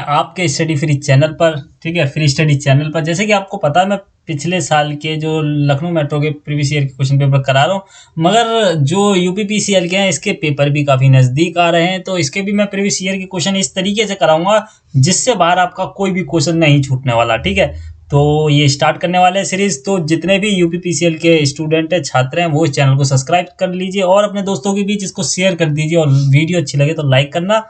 आपके study free channel पर, ठीक है, फ्री स्टडी चैनल पर। जैसे कि आपको पता है मैं पिछले साल के जो लखनऊ मेट्रो के प्रीवियस ईयर के क्वेश्चन पेपर करा रहा हूँ, मगर जो यूपीपीसीएल के हैं इसके पेपर भी काफ़ी नज़दीक आ रहे हैं, तो इसके भी मैं प्रीवियस ईयर के क्वेश्चन इस तरीके से कराऊंगा जिससे बाहर आपका कोई भी क्वेश्चन नहीं छूटने वाला, ठीक है। तो ये स्टार्ट करने वाले हैं सीरीज। तो जितने भी यूपीपीसीएल के स्टूडेंट हैं, छात्र हैं, वो इस चैनल को सब्सक्राइब कर लीजिए और अपने दोस्तों के बीच इसको शेयर कर दीजिए, और वीडियो अच्छी लगे तो लाइक करना,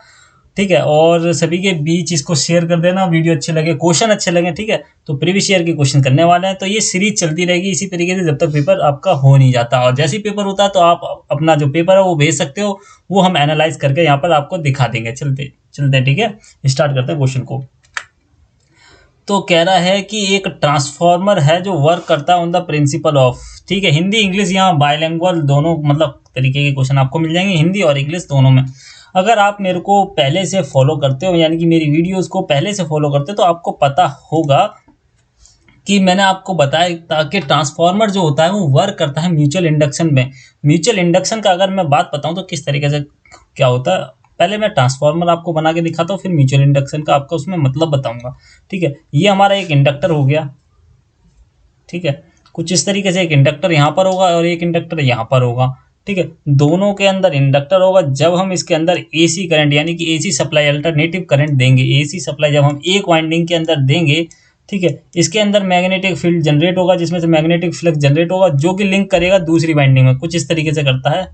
ठीक है, और सभी के बीच इसको शेयर कर देना, वीडियो अच्छे लगे, क्वेश्चन अच्छे लगे, ठीक है। तो प्रीवियस ईयर के क्वेश्चन करने वाले हैं, तो ये सीरीज चलती रहेगी इसी तरीके से जब तक पेपर आपका हो नहीं जाता। और जैसे ही पेपर होता है तो आप अपना जो पेपर है वो भेज सकते हो, वो हम एनालाइज करके यहाँ पर आपको दिखा देंगे। चलते चलते, ठीक है, स्टार्ट करते हैं क्वेश्चन को। तो कह रहा है कि एक ट्रांसफार्मर है जो वर्क करता है ऑन द प्रिंसिपल ऑफ, ठीक है, हिंदी इंग्लिश, यहाँ बायलैंग्वेज दोनों मतलब तरीके के क्वेश्चन आपको मिल जाएंगे, हिंदी और इंग्लिश दोनों में। अगर आप मेरे को पहले से फॉलो करते हो, यानी कि मेरी वीडियोस को पहले से फॉलो करते हो, तो आपको पता होगा कि मैंने आपको बताया था कि ट्रांसफार्मर जो होता है वो वर्क करता है म्यूचुअल इंडक्शन में। म्यूचुअल इंडक्शन का अगर मैं बात बताऊं तो किस तरीके से क्या होता है, पहले मैं ट्रांसफार्मर आपको बना के दिखाता हूँ, फिर म्यूचुअल इंडक्शन का आपको उसमें मतलब बताऊंगा, ठीक है। ये हमारा एक इंडक्टर हो गया, ठीक है, कुछ इस तरीके से एक इंडक्टर यहाँ पर होगा और एक इंडक्टर यहाँ पर होगा, ठीक है। दोनों के अंदर इंडक्टर होगा। जब हम इसके अंदर एसी करंट यानी कि एसी सप्लाई, अल्टरनेटिव करंट देंगे, एसी सप्लाई जब हम एक वाइंडिंग के अंदर देंगे, ठीक है, इसके अंदर मैग्नेटिक फील्ड जनरेट होगा, जिसमें से मैग्नेटिक फ्लक्स जनरेट होगा जो कि लिंक करेगा दूसरी वाइंडिंग में। कुछ इस तरीके से करता है,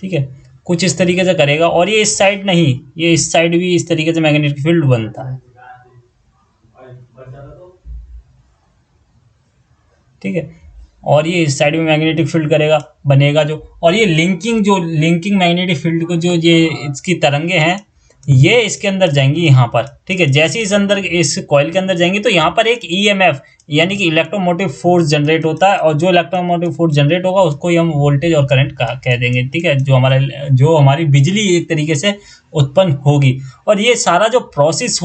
ठीक है, कुछ इस तरीके से करेगा। और ये इस साइड नहीं, ये इस साइड भी इस तरीके से मैग्नेटिक फील्ड बनता है, ठीक है। और ये इस साइड में मैग्नेटिक फील्ड करेगा, बनेगा जो। और ये लिंकिंग मैग्नेटिक फील्ड को जो ये इसकी तरंगे हैं, ये इसके अंदर जाएंगी यहाँ पर, ठीक है। जैसे इस अंदर इस कॉइल के अंदर जाएंगी तो यहाँ पर एक ईएमएफ यानी कि इलेक्ट्रोमोटिव फोर्स जनरेट होता है, और जो इलेक्ट्रोमोटिव फोर्स जनरेट होगा उसको ही हम वोल्टेज और करंट कह देंगे, ठीक है, जो हमारी बिजली एक तरीके से उत्पन्न होगी। और ये सारा जो प्रोसेस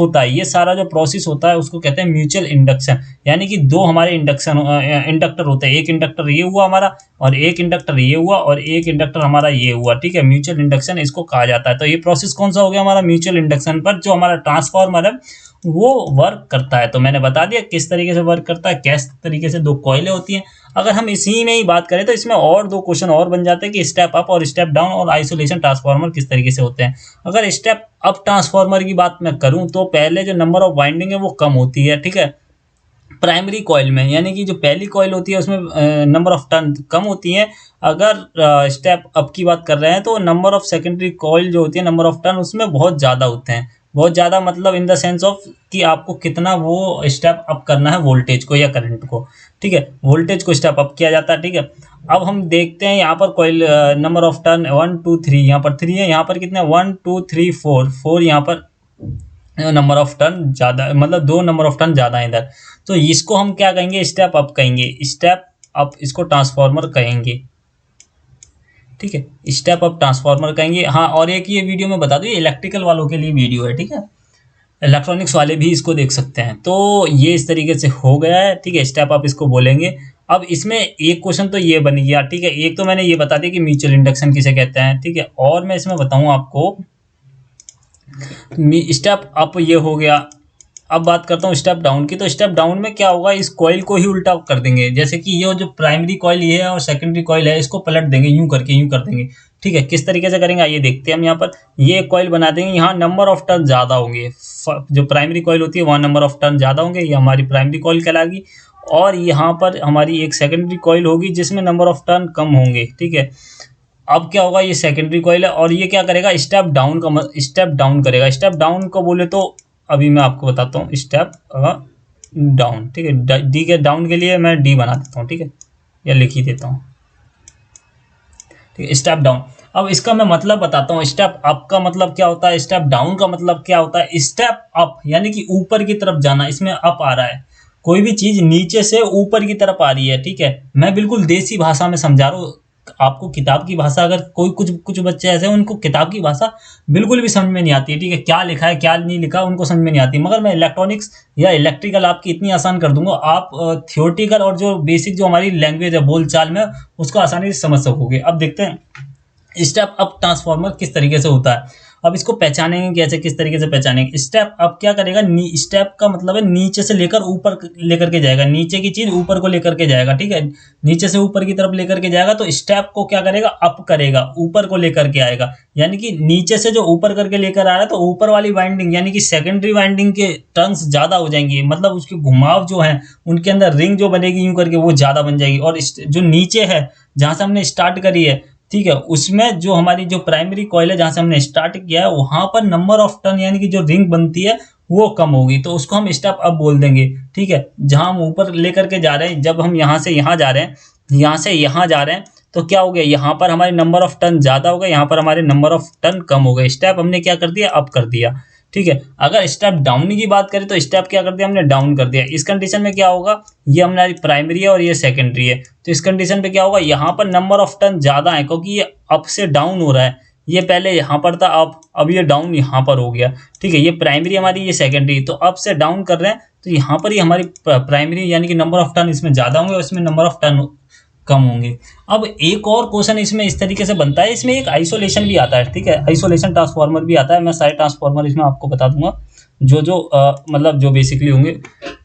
होता है उसको कहते हैं म्यूचुअल इंडक्शन, यानी कि दो हमारे इंडक्टर होते हैं। एक इंडक्टर ये हुआ हमारा, और एक इंडक्टर ये हुआ, और एक इंडक्टर हमारा ये हुआ, ठीक है। म्यूचुअल इंडक्शन इसको कहा जाता है। तो ये प्रोसेस कौन सा हो गया हमारा, म्यूचुअल इंडक्शन पर जो हमारा ट्रांसफार्मर है वो वर्क करता है। तो मैंने बता दिया किस तरीके से वर्क करता है, किस तरीके से दो कॉइलें होती हैं। अगर हम इसी में ही बात करें तो इसमें और दो क्वेश्चन और बन जाते हैं कि स्टेप अप और स्टेप डाउन और आइसोलेशन ट्रांसफार्मर किस तरीके से होते हैं। अगर स्टेप अप ट्रांसफार्मर की बात मैं करूं तो पहले जो नंबर ऑफ वाइंडिंग है वो कम होती है, ठीक है, प्राइमरी कॉइल में, यानी कि जो पहली कॉइल होती है उसमें नंबर ऑफ टर्न कम होती हैं। अगर स्टेप अप की बात कर रहे हैं तो नंबर ऑफ सेकेंडरी कॉइल जो होती है, नंबर ऑफ टर्न उसमें बहुत ज़्यादा होते हैं। बहुत ज़्यादा मतलब इन द सेंस ऑफ कि आपको कितना वो स्टेप अप करना है वोल्टेज को या करंट को, ठीक है, वोल्टेज को स्टेप अप किया जाता है, ठीक है। अब हम देखते हैं यहाँ पर कॉइल नंबर ऑफ टर्न 1 2 3, यहाँ पर 3 है, यहाँ पर कितने 1 2 3 4 यहाँ पर नंबर ऑफ टर्न ज़्यादा, मतलब 2 नंबर ऑफ टर्न ज़्यादा है इधर। तो इसको हम क्या कहेंगे, स्टेप अप कहेंगे, स्टेप अप इसको ट्रांसफार्मर कहेंगे, ठीक है, स्टेप अप ट्रांसफार्मर कहेंगे। हाँ, और एक ये वीडियो में बता दूँ, ये इलेक्ट्रिकल वालों के लिए वीडियो है, ठीक है, इलेक्ट्रॉनिक्स वाले भी इसको देख सकते हैं। तो ये इस तरीके से हो गया है, ठीक है, स्टेप अप इसको बोलेंगे। अब इसमें एक क्वेश्चन तो ये बन गया, ठीक है, एक तो मैंने ये बता दिया कि म्यूचुअल इंडक्शन किसे कहते हैं, ठीक है। और मैं इसमें बताऊँ आपको, स्टेप अप ये हो गया। अब बात करता हूँ स्टेप डाउन की। तो स्टेप डाउन में क्या होगा, इस कॉइल को ही उल्टा कर देंगे, जैसे कि ये जो प्राइमरी कॉइल ये है और सेकेंडरी कॉइल है, इसको पलट देंगे, यूं कर देंगे, ठीक है। किस तरीके से करेंगे आइए देखते हैं हम। यहाँ पर ये कॉइल बना देंगे, यहाँ नंबर ऑफ टर्न ज़्यादा होंगे, जो प्राइमरी कॉइल होती है वहाँ नंबर ऑफ टर्न ज़्यादा होंगे, ये हमारी प्राइमरी कॉइल कहलाएगी। और यहाँ पर हमारी एक सेकेंडरी कॉइल होगी जिसमें नंबर ऑफ टर्न कम होंगे, ठीक है। अब क्या होगा, ये सेकेंडरी कॉइल है और ये क्या करेगा, स्टेप डाउन करेगा। स्टेप डाउन को बोले तो अभी मैं आपको बताता हूँ, स्टेप डाउन, ठीक है, डी के डाउन के लिए मैं डी बना देता हूँ, ठीक है, या लिख ही देता हूँ, ठीक है, स्टेप डाउन। अब इसका मैं मतलब बताता हूँ, स्टेप अप का मतलब क्या होता है, स्टेप डाउन का मतलब क्या होता है। स्टेप अप यानी कि ऊपर की तरफ जाना, इसमें अप आ रहा है, कोई भी चीज़ नीचे से ऊपर की तरफ आ रही है, ठीक है। मैं बिल्कुल देसी भाषा में समझा रहा हूँ आपको किताब की भाषा, अगर कोई कुछ कुछ बच्चे ऐसे हैं उनको किताब की भाषा बिल्कुल भी समझ में नहीं आती है, ठीक है, क्या लिखा है क्या नहीं लिखा उनको समझ में नहीं आती, मगर मैं इलेक्ट्रॉनिक्स या इलेक्ट्रिकल आपकी इतनी आसान कर दूंगा, आप थियोरटिकल और जो बेसिक जो हमारी लैंग्वेज है बोलचाल में, उसको आसानी से समझ सकोगे। अब देखते हैं स्टेप अप ट्रांसफार्मर किस तरीके से होता है। अब इसको पहचानेंगे कैसे, किस तरीके से पहचानेंगे। स्टेप अप क्या करेगा, स्टेप का मतलब है नीचे से लेकर ऊपर लेकर के जाएगा, नीचे की चीज ऊपर को लेकर के जाएगा, ठीक है, नीचे से ऊपर की तरफ लेकर के जाएगा, तो स्टेप को क्या करेगा, अप करेगा, ऊपर को लेकर के आएगा, यानी कि नीचे से जो ऊपर करके लेकर आ रहा है, तो ऊपर वाली वाइंडिंग यानी कि सेकेंडरी वाइंडिंग के टर्न्स ज्यादा हो जाएंगी, मतलब उसके घुमाव जो है उनके अंदर रिंग जो बनेगी यूं करके वो ज्यादा बन जाएगी, और जो नीचे है जहां से हमने स्टार्ट करी है, ठीक है, उसमें जो हमारी जो प्राइमरी कॉइल है जहां से हमने स्टार्ट किया है, वहां पर नंबर ऑफ टर्न यानी कि जो रिंग बनती है वो कम होगी, तो उसको हम स्टेप अप बोल देंगे, ठीक है। जहां हम ऊपर लेकर के जा रहे हैं, जब हम यहां से यहां जा रहे हैं, यहां से यहां जा रहे हैं, तो क्या हो गया, यहाँ पर हमारे नंबर ऑफ टर्न ज्यादा हो गए, यहाँ पर हमारे नंबर ऑफ टर्न कम हो गए, स्टेप हमने क्या कर दिया, अप कर दिया, ठीक है। अगर स्टेप डाउन की बात करें तो स्टेप क्या कर दिया हमने, डाउन कर दिया। इस कंडीशन में क्या होगा, ये हमारी प्राइमरी है और ये सेकेंडरी है, तो इस कंडीशन पे क्या होगा, यहाँ पर नंबर ऑफ टर्न ज्यादा है क्योंकि ये अप से डाउन हो रहा है, ये पहले यहाँ पर था अप, अब ये डाउन यहाँ पर हो गया, ठीक है, ये प्राइमरी हमारी, ये सेकेंडरी, तो अप से डाउन कर रहे हैं, तो यहाँ पर ही हमारी प्राइमरी यानी कि नंबर ऑफ टर्न इसमें ज्यादा होंगे और इसमें नंबर ऑफ टर्न कम होंगे। अब एक और क्वेश्चन इसमें इस तरीके से बनता है, इसमें एक आइसोलेशन भी आता है, ठीक है, आइसोलेशन ट्रांसफार्मर भी आता है, मैं सारे ट्रांसफार्मर इसमें आपको बता दूंगा, जो जो मतलब जो बेसिकली होंगे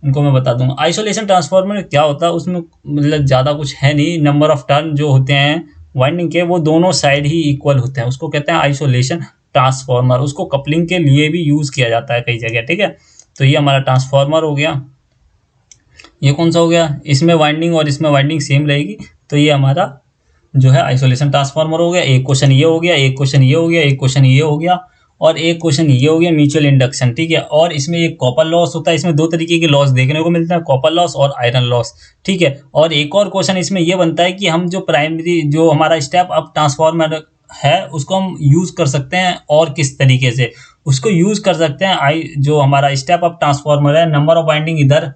उनको मैं बता दूंगा। आइसोलेशन ट्रांसफार्मर क्या होता है, उसमें मतलब ज़्यादा कुछ है नहीं, नंबर ऑफ टर्न जो होते हैं वाइंडिंग के वो दोनों साइड ही इक्वल होते हैं, उसको कहते हैं आइसोलेशन ट्रांसफार्मर, उसको कपलिंग के लिए भी यूज़ किया जाता है कई जगह, ठीक है। तो ये हमारा ट्रांसफार्मर हो गया, ये कौन सा हो गया, इसमें वाइंडिंग और इसमें वाइंडिंग सेम रहेगी, तो ये हमारा जो है आइसोलेशन ट्रांसफार्मर हो गया। एक क्वेश्चन ये हो गया, एक क्वेश्चन ये हो गया, एक क्वेश्चन ये हो गया, और एक क्वेश्चन ये हो गया म्यूचुअल इंडक्शन, ठीक है। और इसमें एक कॉपर लॉस होता है, इसमें दो तरीके के लॉस देखने को मिलता है, कॉपर लॉस और आयरन लॉस, ठीक है। और एक और क्वेश्चन इसमें ये बनता है कि हम जो प्राइमरी जो हमारा स्टेप अप ट्रांसफार्मर है उसको हम यूज कर सकते हैं, और किस तरीके से उसको यूज कर सकते हैं, जो हमारा स्टेप अप ट्रांसफार्मर है, नंबर ऑफ वाइंडिंग इधर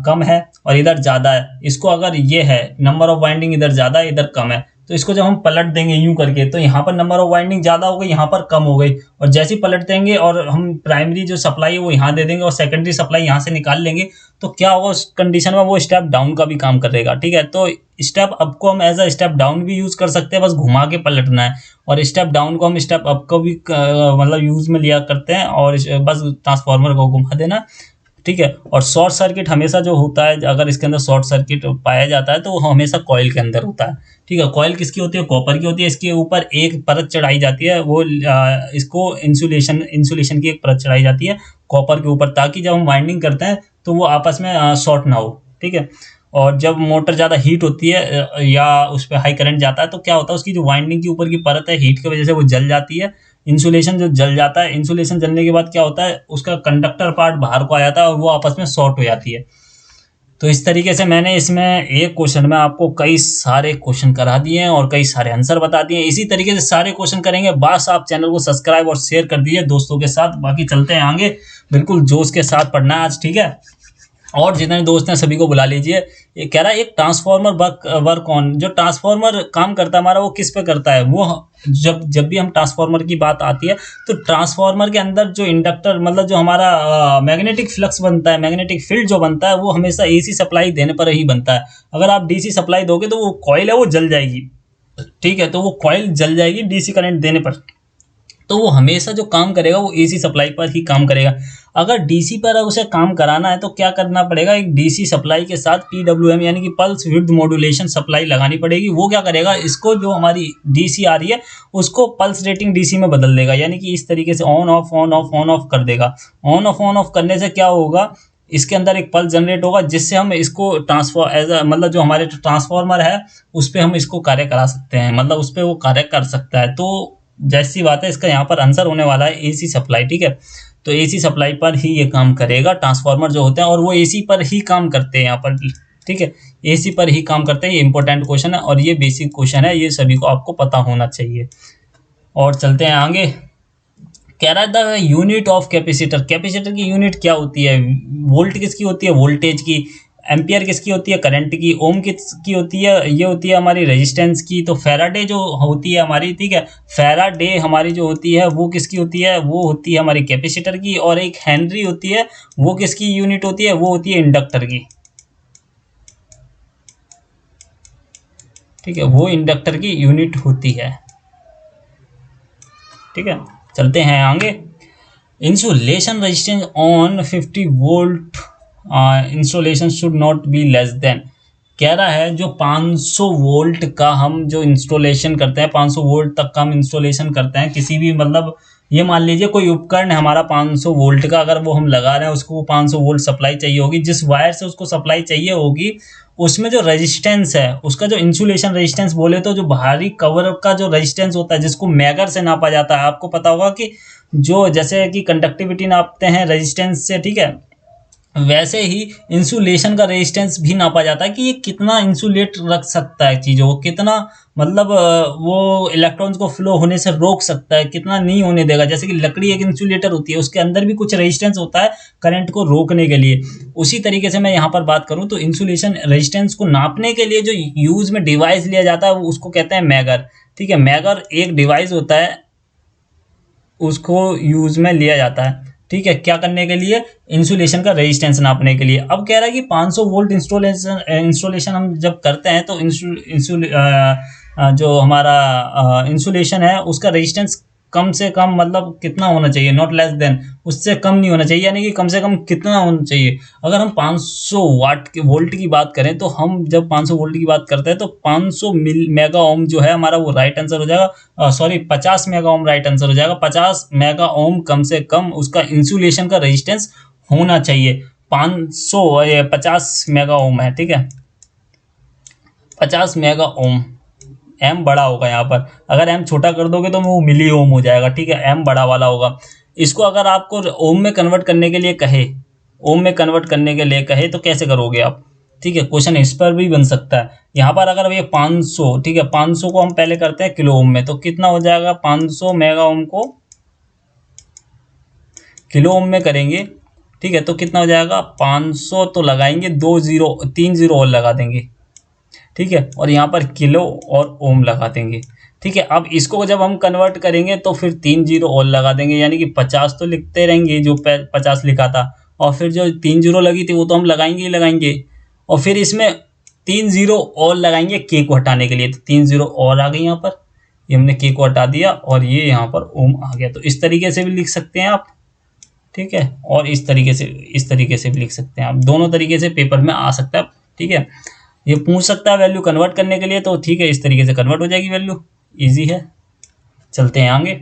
कम है और इधर ज़्यादा है, इसको अगर ये है नंबर ऑफ वाइंडिंग इधर ज़्यादा है इधर कम है, तो इसको जब हम पलट देंगे यूं करके, तो यहाँ पर नंबर ऑफ वाइंडिंग ज़्यादा हो गई, यहाँ पर कम हो गई, और जैसे ही पलट देंगे और हम प्राइमरी जो सप्लाई है वो यहाँ दे देंगे और सेकेंडरी सप्लाई यहाँ से निकाल लेंगे, तो क्या होगा उस कंडीशन में, वो स्टेप डाउन का भी काम करेगा, ठीक है। तो स्टेप अप को हम एज अ स्टेप डाउन भी यूज़ कर सकते हैं, बस घुमा के पलटना है, और स्टेप डाउन को हम स्टेप अप को भी मतलब यूज़ में लिया करते हैं, और बस ट्रांसफार्मर को घुमा देना, ठीक है। और शॉर्ट सर्किट हमेशा जो होता है, अगर इसके अंदर शॉर्ट सर्किट पाया जाता है तो वो हमेशा कॉइल के अंदर होता है, ठीक है। कॉइल किसकी होती है, कॉपर की होती है, इसके ऊपर एक परत चढ़ाई जाती है, वो इसको इंसुलेशन की एक परत चढ़ाई जाती है कॉपर के ऊपर, ताकि जब हम वाइंडिंग करते हैं तो वो आपस में शॉर्ट ना हो, ठीक है। और जब मोटर ज़्यादा हीट होती है या उस पर हाई करंट जाता है, तो क्या होता है, उसकी जो वाइंडिंग के ऊपर की परत है हीट की वजह से वो जल जाती है, इंसुलेशन जो जल जाता है, इंसुलेशन जलने के बाद क्या होता है, उसका कंडक्टर पार्ट बाहर को आ जाता है और वो आपस में शॉर्ट हो जाती है। तो इस तरीके से मैंने इसमें एक क्वेश्चन में आपको कई सारे क्वेश्चन करा दिए हैं और कई सारे आंसर बता दिए हैं। इसी तरीके से सारे क्वेश्चन करेंगे, बस आप चैनल को सब्सक्राइब और शेयर कर दीजिए दोस्तों के साथ। बाकी चलते हैं आगे, बिल्कुल जोश के साथ पढ़ना है आज, ठीक है। और जितने दोस्त हैं सभी को बुला लीजिए। ये कह रहा है एक ट्रांसफार्मर वर्क ऑन, जो ट्रांसफार्मर काम करता है हमारा वो किस पे करता है, वो जब जब भी हम ट्रांसफार्मर की बात आती है तो ट्रांसफार्मर के अंदर जो इंडक्टर मतलब जो हमारा मैग्नेटिक फ्लक्स बनता है, मैग्नेटिक फील्ड जो बनता है, वो हमेशा एसी सप्लाई देने पर ही बनता है। अगर आप डीसी सप्लाई दोगे तो वो कॉइल है वो जल जाएगी, ठीक है, तो वो कॉइल जल जाएगी डीसी करंट देने पर, तो वो हमेशा जो काम करेगा वो एसी सप्लाई पर ही काम करेगा। अगर डीसी पर उसे काम कराना है तो क्या करना पड़ेगा, एक डीसी सप्लाई के साथ पीडब्ल्यूएम यानी कि पल्स विड्थ मॉड्यूलेशन सप्लाई लगानी पड़ेगी। वो क्या करेगा, इसको जो हमारी डीसी आ रही है उसको पल्स रेटिंग डीसी में बदल देगा, यानी कि इस तरीके से ऑन ऑफ कर देगा। ऑन ऑफ करने से क्या होगा, इसके अंदर एक पल्स जनरेट होगा, जिससे हम इसको ट्रांसफर एज मतलब जो हमारे ट्रांसफार्मर है उस पर हम इसको कार्य करा सकते हैं, मतलब उस पर वो कार्य कर सकता है। तो जैसी बात है, इसका यहाँ पर आंसर होने वाला है एसी सप्लाई, ठीक है। तो एसी सप्लाई पर ही ये काम करेगा ट्रांसफार्मर जो होते हैं, और वो एसी पर ही काम करते हैं यहाँ पर, ठीक है, एसी पर ही काम करते हैं। ये इंपॉर्टेंट क्वेश्चन है और ये बेसिक क्वेश्चन है, ये सभी को आपको पता होना चाहिए। और चलते हैं आगे। कह रहा था यूनिट ऑफ कैपेसिटर, कैपेसिटर की यूनिट क्या होती है, वोल्ट किसकी होती है, वोल्टेज की, एम्पियर किसकी होती है, करंट की। ओम किसकी होती है, ये होती है हमारी रेजिस्टेंस की। तो फैराडे जो होती है हमारी, ठीक है, फैराडे हमारी जो होती है वो किसकी होती है, वो होती है हमारी कैपेसिटर की। और एक हेनरी होती है, वो किसकी यूनिट होती है, वो होती है इंडक्टर की, ठीक है, वो इंडक्टर की यूनिट होती है, ठीक है। चलते हैं आगे। Insulation resistance on 50 volt installation should not be less than, कह रहा है जो 500 वोल्ट का हम जो इंस्टॉलेशन करते हैं, 500 वोल्ट तक का हम इंस्टॉलेशन करते हैं किसी भी, मतलब ये मान लीजिए कोई उपकरण है हमारा 500 वोल्ट का, अगर वो हम लगा रहे हैं उसको 500 वोल्ट सप्लाई चाहिए होगी, जिस वायर से उसको सप्लाई चाहिए होगी उसमें जो रेजिस्टेंस है उसका जो इंसुलेशन रेजिस्टेंस बोले तो जो बाहरी कवर का जो रेजिस्टेंस होता है जिसको मेगर से नापा जाता है, आपको पता होगा कि जो जैसे कि कंडक्टिविटी नापते हैं रेजिस्टेंस से, ठीक है, वैसे ही इंसुलेशन का रेजिस्टेंस भी नापा जाता है कि ये कितना इंसुलेट रख सकता है चीज़ों को, कितना मतलब वो इलेक्ट्रॉन्स को फ्लो होने से रोक सकता है, कितना नहीं होने देगा। जैसे कि लकड़ी एक इंसुलेटर होती है, उसके अंदर भी कुछ रेजिस्टेंस होता है करंट को रोकने के लिए। उसी तरीके से मैं यहाँ पर बात करूँ तो इंसुलेशन रेजिस्टेंस को नापने के लिए जो यूज़ में डिवाइस लिया जाता है उसको कहते हैं मैगर, ठीक है। मैगर एक डिवाइस होता है, उसको यूज़ में लिया जाता है, ठीक है, क्या करने के लिए, इंसुलेशन का रेजिस्टेंस नापने के लिए। अब कह रहा है कि 500 वोल्ट इंस्टॉलेशन हम जब करते हैं तो जो हमारा इंसुलेशन है उसका रेजिस्टेंस कम से कम मतलब कितना होना चाहिए, नॉट लेस देन, उससे कम नहीं होना चाहिए, यानी कि कम से कम कितना होना चाहिए। अगर हम 500 वाट के वोल्ट की बात करें तो हम जब 500 वोल्ट की बात करते हैं तो 500 मेगा ओम जो है हमारा वो राइट आंसर हो जाएगा, sorry 50 mega ohm right answer हो जाएगा। 50 मेगा ओम कम से कम उसका इंसुलेशन का रेजिस्टेंस होना चाहिए। 50 मेगा ओम है, ठीक है, 50 मेगा ओम। एम बड़ा होगा यहाँ पर, अगर एम छोटा कर दोगे तो वो मिली ओम हो जाएगा, ठीक है, एम बड़ा वाला होगा। इसको अगर आपको ओम में कन्वर्ट करने के लिए कहे, ओम में कन्वर्ट करने के लिए कहे तो कैसे करोगे आप, ठीक है, क्वेश्चन इस पर भी बन सकता है। यहाँ पर अगर ये 500, ठीक है, 500 को हम पहले करते हैं किलो ओम में, तो कितना हो जाएगा, 500 मेगा ओम को किलो ओम में करेंगे, ठीक है, तो कितना हो जाएगा, 500 तो लगाएंगे, 3 जीरो और लगा देंगे, ठीक है, और यहाँ पर किलो और ओम लगा देंगे, ठीक है। अब इसको जब हम कन्वर्ट करेंगे तो फिर 3 जीरो और लगा देंगे, यानी कि 50 तो लिखते रहेंगे जो 50 लिखा था, और फिर जो 3 जीरो लगी थी वो तो हम लगाएंगे ही लगाएंगे, और फिर इसमें 3 जीरो और लगाएंगे के को हटाने के लिए, तो 3 जीरो और आ गई यहाँ पर, ये हमने के को हटा दिया और ये यहाँ पर ओम आ गया। तो इस तरीके से भी लिख सकते हैं आप, ठीक है, और इस तरीके से भी लिख सकते हैं आप, दोनों तरीके से पेपर में आ सकता है, ठीक है। ये पूछ सकता है वैल्यू कन्वर्ट करने के लिए, तो ठीक है, इस तरीके से कन्वर्ट हो जाएगी वैल्यू, इजी है। चलते हैं आगे।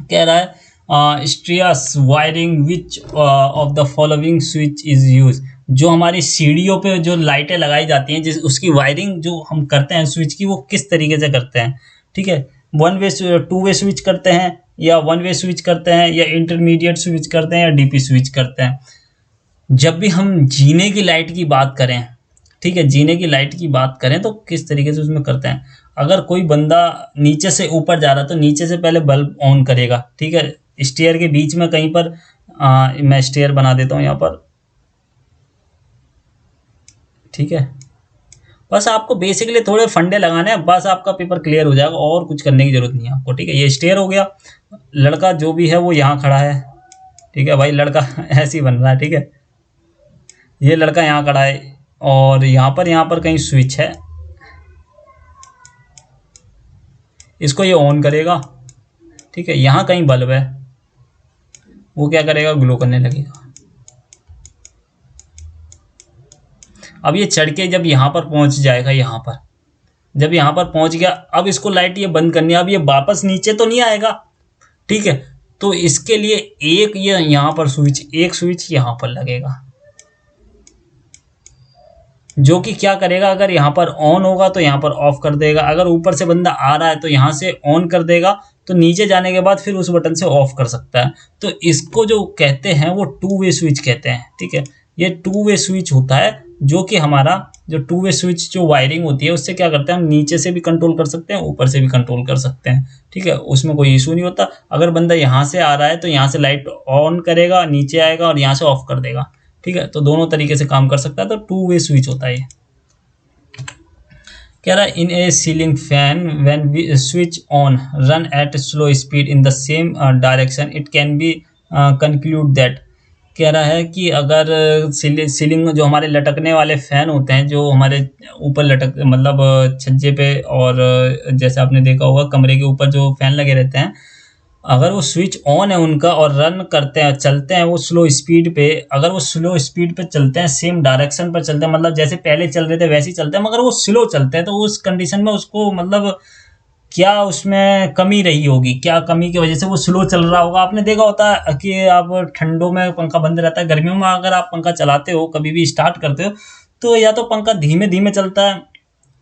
कह रहा है staircase wiring which of the following switch is use, जो हमारी सीढ़ियों पे जो लाइटें लगाई जाती हैं जिस उसकी वायरिंग जो हम करते हैं स्विच की, वो किस तरीके से करते हैं, ठीक है, 1 वे 2 वे स्विच करते हैं, या 1 वे स्विच करते हैं, या इंटरमीडिएट स्विच करते हैं, या डीपी स्विच करते हैं। जब भी हम जीने की लाइट की बात करें, ठीक है, जीने की लाइट की बात करें तो किस तरीके से उसमें करते हैं। अगर कोई बंदा नीचे से ऊपर जा रहा है तो नीचे से पहले बल्ब ऑन करेगा, ठीक है, स्टेयर के बीच में कहीं पर मैं स्टेयर बना देता हूँ यहाँ पर, ठीक है। बस आपको बेसिकली थोड़े फंडे लगाने हैं, बस आपका पेपर क्लियर हो जाएगा, और कुछ करने की जरूरत नहीं है आपको, ठीक है। ये स्टेयर हो गया, लड़का जो भी है वो यहाँ खड़ा है, ठीक है भाई, लड़का ऐसे ही बन रहा है, ठीक है, ये लड़का यहाँ खड़ा है, और यहाँ पर कहीं स्विच है, इसको ये ऑन करेगा, ठीक है, यहाँ कहीं बल्ब है, वो क्या करेगा, ग्लो करने लगेगा। अब ये चढ़ के जब यहाँ पर पहुँच जाएगा, जब यहाँ पर पहुँच गया, अब इसको लाइट ये बंद करनी है, अब ये वापस नीचे तो नहीं आएगा, ठीक है, तो इसके लिए एक ये यहाँ पर स्विच, एक स्विच यहाँ पर लगेगा, जो कि क्या करेगा, अगर यहाँ पर ऑन होगा तो यहाँ पर ऑफ कर देगा, अगर ऊपर से बंदा आ रहा है तो यहाँ से ऑन कर देगा, तो नीचे जाने के बाद फिर उस बटन से ऑफ कर सकता है। तो इसको जो कहते हैं वो 2 वे स्विच कहते हैं, ठीक है, ये 2 वे स्विच होता है, जो कि हमारा जो 2 वे स्विच जो वायरिंग होती है उससे क्या करते हैं, हम नीचे से भी कंट्रोल कर सकते हैं, ऊपर से भी कंट्रोल कर सकते हैं, ठीक है, उसमें कोई इशू नहीं होता। अगर बंदा यहाँ से आ रहा है तो यहाँ से लाइट ऑन करेगा, नीचे आएगा और यहाँ से ऑफ कर देगा, ठीक है, तो दोनों तरीके से काम कर सकता है, तो 2 वे स्विच होता है ये। कह रहा है in a ceiling fan when we switch on run at slow speed in the same direction it can be conclude that. कह रहा है कि अगर सीलिंग में जो हमारे लटकने वाले फैन होते हैं, जो हमारे ऊपर लटक मतलब छज्जे पे, और जैसे आपने देखा होगा कमरे के ऊपर जो फैन लगे रहते हैं, अगर वो स्विच ऑन है उनका और रन करते हैं, चलते हैं वो स्लो स्पीड पे, अगर वो स्लो स्पीड पे चलते हैं, सेम डायरेक्शन पर चलते हैं, मतलब जैसे पहले चल रहे थे वैसे ही चलते हैं, मगर वो स्लो चलते हैं, तो उस कंडीशन में उसको मतलब क्या उसमें कमी रही होगी, क्या कमी की वजह से वो स्लो चल रहा होगा। आपने देखा होता है कि आप ठंडों में पंखा बंद रहता है, गर्मियों में अगर आप पंखा चलाते हो, कभी भी स्टार्ट करते हो, तो या तो पंखा धीमे धीमे चलता है,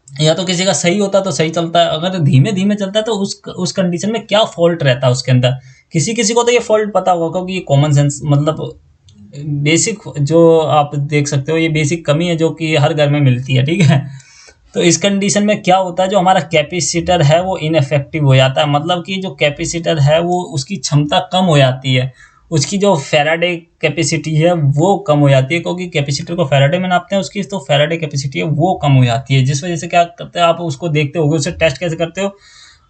या तो किसी का सही होता है तो सही चलता है। अगर धीमे धीमे चलता है तो उस कंडीशन में क्या फॉल्ट रहता है उसके अंदर, किसी किसी को तो ये फॉल्ट पता होगा, क्योंकि ये कॉमन सेंस मतलब बेसिक जो आप देख सकते हो, ये बेसिक कमी है जो कि हर घर में मिलती है, ठीक है। तो इस कंडीशन में क्या होता है, जो हमारा कैपेसिटर है वो इनफेक्टिव हो जाता है, मतलब कि जो कैपेसिटर है वो उसकी क्षमता कम हो जाती है, उसकी जो फैराडे कैपेसिटी है वो कम हो जाती है, क्योंकि कैपेसिटर को फैराडे में नापते हैं, उसकी तो फैराडे कैपेसिटी है वो कम हो जाती है, जिस वजह से क्या करते हैं आप उसको देखते होगे, उसे टेस्ट कैसे करते हो,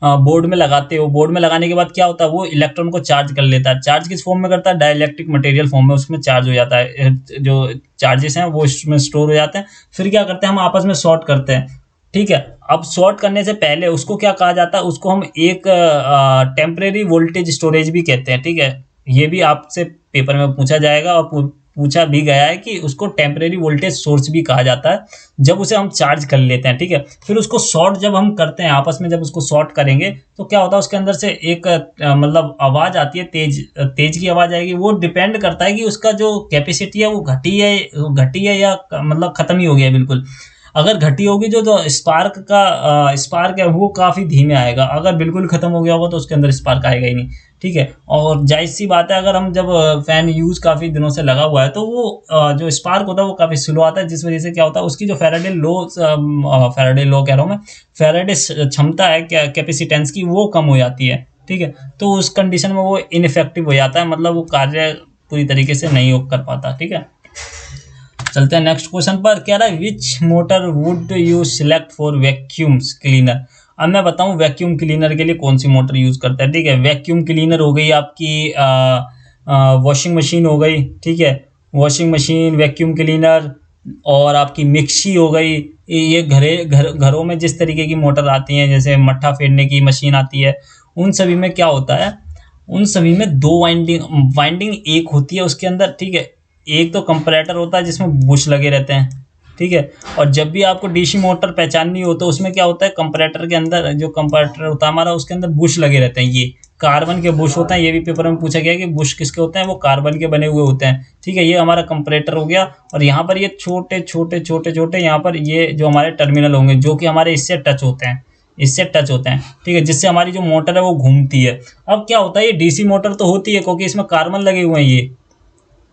बोर्ड में लगाते हो, बोर्ड में लगाने के बाद क्या होता है, वो इलेक्ट्रॉन को चार्ज कर लेता है। चार्ज किस फॉर्म में करता है, डाइलेक्ट्रिक मटेरियल फॉर्म में उसमें चार्ज हो जाता है, जो चार्जेस हैं वो उसमें स्टोर हो जाते हैं। फिर क्या करते हैं, हम आपस में शॉर्ट करते हैं, ठीक है। अब शॉर्ट करने से पहले उसको क्या कहा जाता है, उसको हम एक टेम्परेरी वोल्टेज स्टोरेज भी कहते हैं, ठीक है। ये भी आपसे पेपर में पूछा जाएगा और पूछा भी गया है कि उसको टेम्परेरी वोल्टेज सोर्स भी कहा जाता है, जब उसे हम चार्ज कर लेते हैं, ठीक है। फिर उसको शॉर्ट जब हम करते हैं आपस में, जब उसको शॉर्ट करेंगे तो क्या होता है, उसके अंदर से एक मतलब आवाज़ आती है, तेज तेज की आवाज़ आएगी। वो डिपेंड करता है कि उसका जो कैपेसिटी है वो घटी है या मतलब ख़त्म ही हो गया है बिल्कुल। अगर घटी होगी जो स्पार्क है वो काफ़ी धीमे आएगा, अगर बिल्कुल ख़त्म हो गया होगा तो उसके अंदर स्पार्क आएगा ही नहीं, ठीक है। और जाहिर सी बात है, अगर हम जब फ़ैन यूज़ काफ़ी दिनों से लगा हुआ है तो वो जो स्पार्क होता है वो काफ़ी स्लो आता है, जिस वजह से क्या होता है, उसकी जो फैराडे लॉ कह रहा हूँ मैं, फैराडे क्षमता है क्या कैपेसिटेंस की, वो कम हो जाती है, ठीक है। तो उस कंडीशन में वो इनफेक्टिव हो जाता है, मतलब वो कार्य पूरी तरीके से नहीं कर पाता, ठीक है। चलते हैं नेक्स्ट क्वेश्चन पर। कह रहा है which motor would you select for vacuums cleaner. अब मैं बताऊं वैक्यूम क्लीनर के लिए कौन सी मोटर यूज़ करता है, ठीक है। वैक्यूम क्लीनर हो गई आपकी वॉशिंग मशीन हो गई, ठीक है, वॉशिंग मशीन, वैक्यूम क्लीनर, और आपकी मिक्सी हो गई। ये घरों में जिस तरीके की मोटर आती हैं, जैसे मट्ठा फेरने की मशीन आती है, उन सभी में क्या होता है, उन सभी में दो वाइंडिंग एक होती है उसके अंदर, ठीक है। एक तो कंपैरेटर होता है जिसमें बुश लगे रहते हैं, ठीक है। और जब भी आपको डीसी मोटर पहचाननी हो तो उसमें क्या होता है, कंपैरेटर के अंदर जो कंपैरेटर होता है हमारा, उसके अंदर बुश लगे रहते हैं, ये कार्बन के बुश होते हैं। ये भी पेपर में पूछा गया है कि बुश किसके होते हैं, वो कार्बन के बने हुए होते हैं, ठीक है। ये हमारा कंपैरेटर हो गया, और यहाँ पर ये छोटे छोटे छोटे छोटे यहाँ पर ये जो हमारे टर्मिनल होंगे, जो कि हमारे इससे टच होते हैं, ठीक है, जिससे हमारी जो मोटर है वो घूमती है। अब क्या होता है, ये डीसी मोटर तो होती है क्योंकि इसमें कार्बन लगे हुए हैं ये,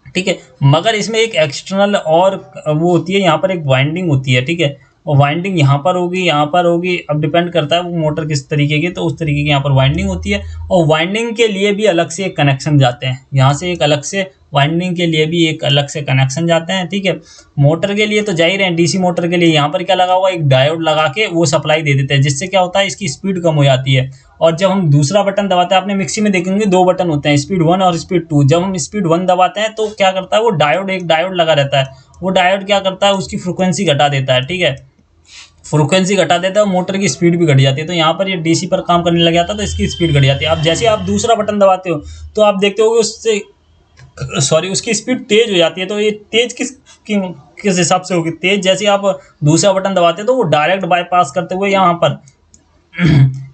ठीक है, मगर इसमें एक एक्सटर्नल और वो होती है, यहाँ पर एक वाइंडिंग होती है, ठीक है। और वाइंडिंग यहाँ पर होगी, यहाँ पर होगी, अब डिपेंड करता है वो मोटर किस तरीके की, तो उस तरीके की यहाँ पर वाइंडिंग होती है। और वाइंडिंग के लिए भी अलग से एक कनेक्शन जाते हैं, यहाँ से एक अलग से वाइंडिंग के लिए भी एक अलग से कनेक्शन जाते हैं, ठीक है। मोटर के लिए तो जा ही रहे हैं, डीसी मोटर के लिए यहाँ पर क्या लगा हुआ, एक डायोड लगा के वो सप्लाई दे देते हैं, जिससे क्या होता है, इसकी स्पीड कम हो जाती है। और जब हम दूसरा बटन दबाते हैं, आपने मिक्सी में देखेंगे 2 बटन होते हैं, स्पीड 1 और स्पीड 2। जब हम स्पीड 1 दबाते हैं तो क्या करता है, वो एक डायोड लगा रहता है, वो डायोड क्या करता है, उसकी फ्रिक्वेंसी घटा देता है, ठीक है, फ्रिक्वेंसी घटा देता है, मोटर की स्पीड भी घट जाती है। तो यहाँ पर ये डीसी पर काम करने लग जाता है तो इसकी स्पीड घट जाती है। अब जैसे आप दूसरा बटन दबाते हो तो आप देखते हो उसकी स्पीड तेज हो जाती है। तो ये तेज किस हिसाब से होगी, तेज जैसे आप दूसरा बटन दबाते हो तो वो डायरेक्ट बाईपास करते हुए यहाँ पर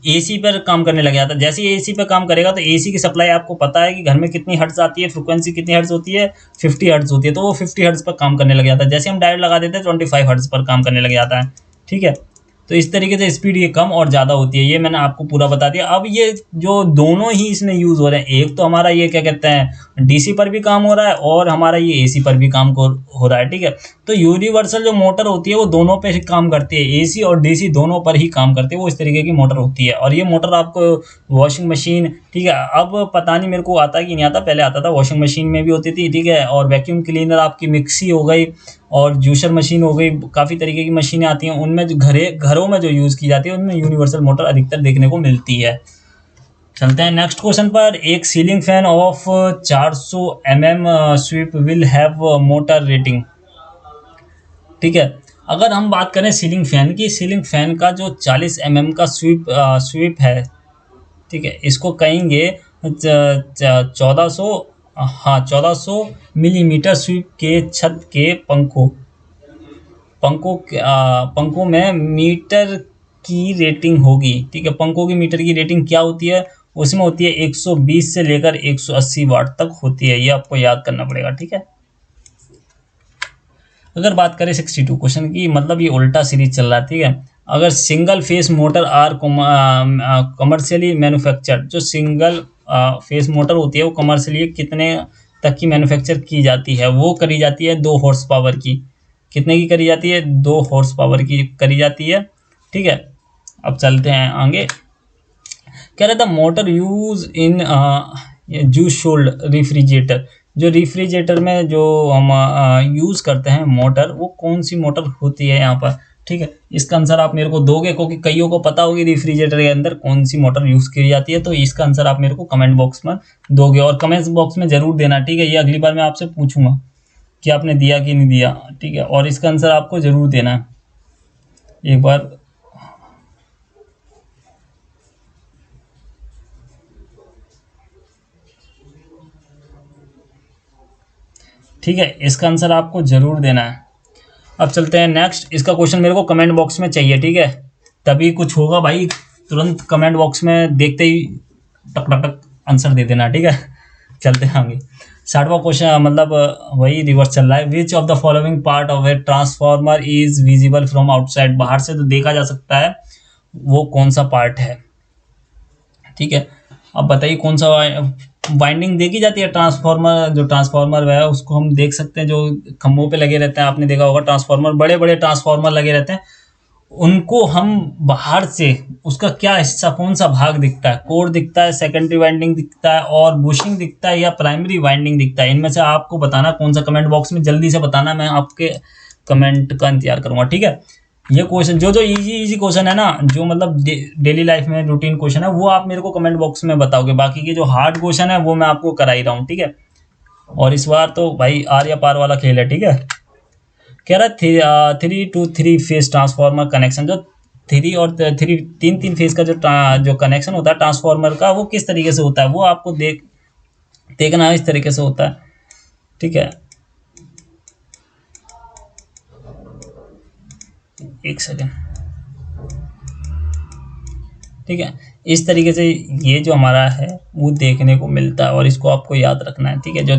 एसी पर काम करने लग जाता है। जैसे ही एसी पर काम करेगा तो एसी की सप्लाई आपको पता है कि घर में कितनी हर्ट्ज आती है, फ्रीक्वेंसी कितनी हर्ट्ज होती है, 50 हर्ट्ज होती है, तो वो 50 हर्ट्ज पर काम करने लग जाता है। जैसे हम डायोड लगा देते हैं 25 हर्ट्ज पर काम करने लग जाता है, ठीक है। तो इस तरीके से स्पीड ये कम और ज़्यादा होती है। ये मैंने आपको पूरा बता दिया। अब ये जो दोनों ही इसमें यूज़ हो रहे हैं, एक तो हमारा ये क्या कहते हैं डीसी पर भी काम हो रहा है और हमारा ये एसी पर भी काम हो रहा है, ठीक है। तो यूनिवर्सल जो मोटर होती है वो दोनों पे ही काम करती है, एसी और डीसी दोनों पर ही काम करती है, वो इस तरीके की मोटर होती है। और ये मोटर आपको वॉशिंग मशीन, ठीक है, अब पता नहीं मेरे को आता कि नहीं आता, पहले आता था, वॉशिंग मशीन में भी होती थी, ठीक है। और वैक्यूम क्लीनर, आपकी मिक्सी हो गई और जूसर मशीन हो गई, काफ़ी तरीके की मशीनें आती हैं, उनमें जो घरों में जो यूज़ की जाती है उनमें यूनिवर्सल मोटर अधिकतर देखने को मिलती है। चलते हैं नेक्स्ट क्वेश्चन पर। एक ceiling fan of 400 mm sweep will have motor rating, ठीक है। अगर हम बात करें सीलिंग फैन की, सीलिंग फैन का जो 40 mm का स्वीप है, ठीक है, इसको कहेंगे 1400, हाँ 1400 मिलीमीटर स्वीप के छत के पंखों में मीटर की रेटिंग होगी, ठीक है। पंखों की मीटर की रेटिंग क्या होती है, उसमें होती है 120 से लेकर 180 वाट तक होती है, ये आपको याद करना पड़ेगा, ठीक है। अगर बात करें 62 क्वेश्चन की, मतलब ये उल्टा सीरीज चल रहा है, ठीक है। अगर single phase motor are commercially manufactured, जो सिंगल फेस मोटर होती है वो कमर्शियली कितने तक की मैन्युफैक्चर की जाती है, वो करी जाती है 2 हॉर्स पावर की। कितने की करी जाती है, 2 हॉर्स पावर की करी जाती है, ठीक है। अब चलते हैं आगे। कह रहा था motor use in juice should refrigerator, जो रेफ्रिजरेटर में जो हम यूज़ करते हैं मोटर, वो कौन सी मोटर होती है यहाँ पर, ठीक है। इसका आंसर आप मेरे को दोगे, क्योंकि कईयों को पता होगी रेफ्रिजरेटर के अंदर कौन सी मोटर यूज़ की जाती है। तो इसका आंसर आप मेरे को कमेंट बॉक्स में दोगे और कमेंट बॉक्स में ज़रूर देना, ठीक है। ये अगली बार मैं आपसे पूछूंगा कि आपने दिया कि नहीं दिया, ठीक है। और इसका आंसर आपको ज़रूर देना है एक बार। ठीक है, इसका आंसर आपको ज़रूर देना है। अब चलते हैं नेक्स्ट। इसका क्वेश्चन मेरे को कमेंट बॉक्स में चाहिए, ठीक है, तभी कुछ होगा भाई। तुरंत कमेंट बॉक्स में देखते ही टक टक टक आंसर दे देना, ठीक है। चलते हैं आगे। 60वां क्वेश्चन, मतलब वही रिवर्स चल रहा है। Which of the following part of a transformer is visible from outside, बाहर से तो देखा जा सकता है, वो कौन सा पार्ट है, ठीक है। अब बताइए कौन सा वाइंडिंग देखी जाती है ट्रांसफार्मर, जो ट्रांसफार्मर है उसको हम देख सकते हैं, जो खंभों पे लगे रहते हैं, आपने देखा होगा ट्रांसफार्मर, बड़े बड़े ट्रांसफार्मर लगे रहते हैं, उनको हम बाहर से उसका क्या हिस्सा, कौन सा भाग दिखता है, कोर दिखता है, सेकेंडरी वाइंडिंग दिखता है और बुशिंग दिखता है या प्राइमरी वाइंडिंग दिखता है, इनमें से आपको बताना कौन सा। कमेंट बॉक्स में जल्दी से बताना, मैं आपके कमेंट का इंतजार करूंगा, ठीक है। ये क्वेश्चन जो इजी क्वेश्चन है ना, जो मतलब डेली लाइफ में रूटीन क्वेश्चन है, वो आप मेरे को कमेंट बॉक्स में बताओगे। बाकी के जो हार्ड क्वेश्चन है वो मैं आपको करा ही रहा हूँ, ठीक है। और इस बार तो भाई आर या पार वाला खेल है, ठीक है। कह रहा 3 to 3 फेज ट्रांसफार्मर कनेक्शन, जो 3 और 3 फेज का जो कनेक्शन होता है ट्रांसफार्मर का, वो किस तरीके से होता है, वो आपको देखना है, इस तरीके से होता है, ठीक है। एक सेकेंड, ठीक है। इस तरीके से ये जो हमारा है वो देखने को मिलता है और इसको आपको याद रखना है, ठीक है। जो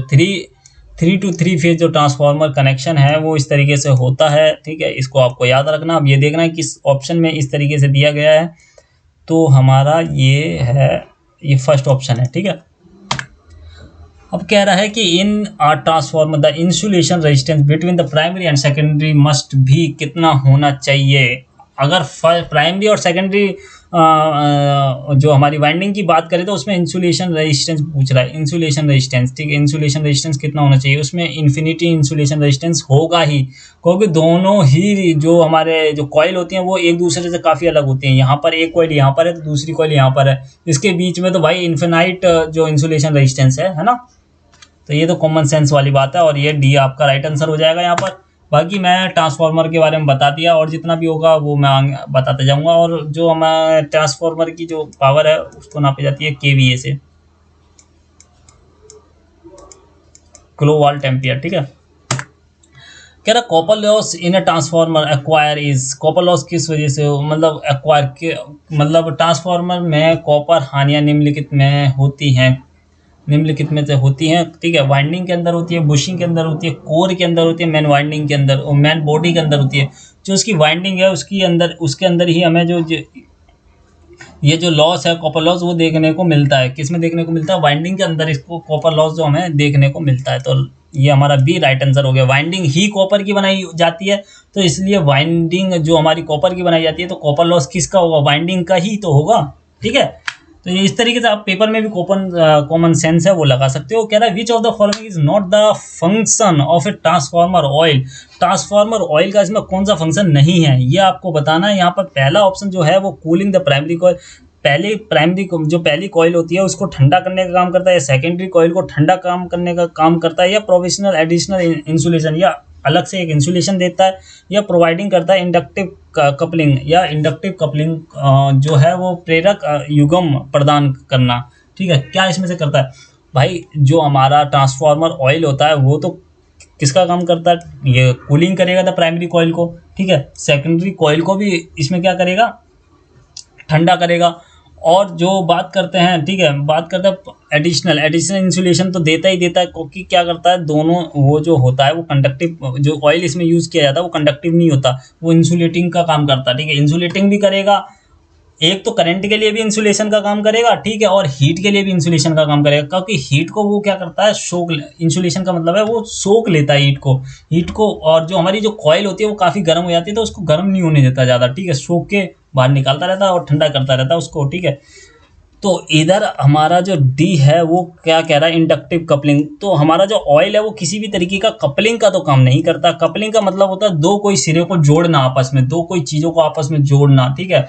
3 to 3 फेज जो ट्रांसफार्मर कनेक्शन है वो इस तरीके से होता है, ठीक है। इसको आपको याद रखना। अब ये देखना है किस ऑप्शन में इस तरीके से दिया गया है, तो हमारा ये है, ये फर्स्ट ऑप्शन है, ठीक है। अब कह रहा है कि in are transformer the insulation resistance between the primary and secondary must भी कितना होना चाहिए। अगर प्राइमरी और सेकेंडरी जो हमारी वाइंडिंग की बात करें तो उसमें इंसुलेशन रेजिस्टेंस पूछ रहा है, इंसुलेशन रेजिस्टेंस, ठीक है। इंसुलेशन रेजिस्टेंस कितना होना चाहिए, उसमें इन्फिनिटी इंसुलेशन रेजिस्टेंस होगा ही, क्योंकि दोनों ही जो हमारे जो कॉइल होती हैं वो एक दूसरे से काफ़ी अलग होती हैं। यहाँ पर एक कॉइल यहाँ पर है तो दूसरी कॉइल यहाँ पर है, इसके बीच में तो भाई इन्फिनाइट जो इंसुलेशन रेजिस्टेंस है ना। तो ये तो कॉमन सेंस वाली बात है और ये डी आपका राइट आंसर हो जाएगा यहाँ पर। बाकी मैं ट्रांसफार्मर के बारे में बता दिया और जितना भी होगा वो मैं बताते जाऊंगा। और जो हमारे ट्रांसफार्मर की जो पावर है उसको नापी जाती है केवीए से, किलोवाट एम्पियर, ठीक है। कह रहा copper loss in a transformer acquire is, copper loss किस वजह से मतलब एक्वायर के, मतलब ट्रांसफार्मर में कॉपर हानियां निम्नलिखित में होती हैं, निम्नलिखित में से होती हैं, ठीक है। वाइंडिंग के अंदर होती है, बुशिंग के अंदर होती है, कोर के अंदर होती है, मेन वाइंडिंग के अंदर और मेन बॉडी के अंदर होती है। जो उसकी वाइंडिंग है उसके अंदर ही हमें ये जो लॉस है कॉपर लॉस वो देखने को मिलता है। किस में देखने को मिलता है? वाइंडिंग के अंदर इसको कॉपर लॉस जो हमें देखने को मिलता है। तो ये हमारा बी राइट आंसर हो गया। वाइंडिंग ही कॉपर की बनाई जाती है, तो इसलिए वाइंडिंग जो हमारी कॉपर की बनाई जाती है, तो कॉपर लॉस किसका होगा? वाइंडिंग का ही तो होगा। ठीक है, तो ये इस तरीके से आप पेपर में भी कॉमन सेंस है वो लगा सकते हो। कह रहा है which of the following is not the function of a transformer oil. Transformer oil का इसमें कौन सा फंक्शन नहीं है, ये आपको बताना है। यहाँ पर पहला ऑप्शन जो है वो कूलिंग द प्राइमरी कॉइल, पहली कॉइल होती है उसको ठंडा करने का काम करता है, या सेकेंडरी कॉइल को ठंडा काम करने का काम करता है, या प्रोविजनल एडिशनल इंसुलेशन, या अलग से एक इंसुलेशन देता है, या प्रोवाइडिंग करता है इंडक्टिव कपलिंग, या इंडक्टिव कपलिंग जो है वो प्रेरक युग्म प्रदान करना। ठीक है, क्या इसमें से करता है? भाई जो हमारा ट्रांसफार्मर ऑयल होता है वो तो किसका काम करता है? ये कूलिंग करेगा था प्राइमरी कॉइल को। ठीक है, सेकेंडरी कॉइल को भी इसमें क्या करेगा? ठंडा करेगा। और जो बात करते हैं, ठीक है, बात करते हैं एडिशनल इंसुलेशन तो देता ही देता है, क्योंकि क्या करता है दोनों वो जो होता है वो कंडक्टिव, जो ऑयल इसमें यूज़ किया जाता है वो कंडक्टिव नहीं होता, वो इंसुलेटिंग का काम करता है। ठीक है, इंसुलेटिंग भी करेगा, एक तो करंट के लिए भी इंसुलेशन का काम करेगा, ठीक है, और हीट के लिए भी इंसुलेशन का काम करेगा, क्योंकि हीट को वो क्या करता है? सोख। इंसुलेशन का मतलब है वो सोख लेता है हीट को। और जो हमारी जो कॉइल होती है वो काफ़ी गर्म हो जाती है, तो उसको गर्म नहीं होने देता ज़्यादा। ठीक है, सोख के बाहर निकालता रहता है और ठंडा करता रहता है उसको। ठीक है, तो इधर हमारा जो डी है वो क्या कह रहा है? Inductive coupling. तो हमारा जो ऑयल है वो किसी भी तरीके का कपलिंग का तो काम नहीं करता। कपलिंग का मतलब होता है दो कोई सिरे को जोड़ना आपस में, दो कोई चीज़ों को आपस में जोड़ना। ठीक है,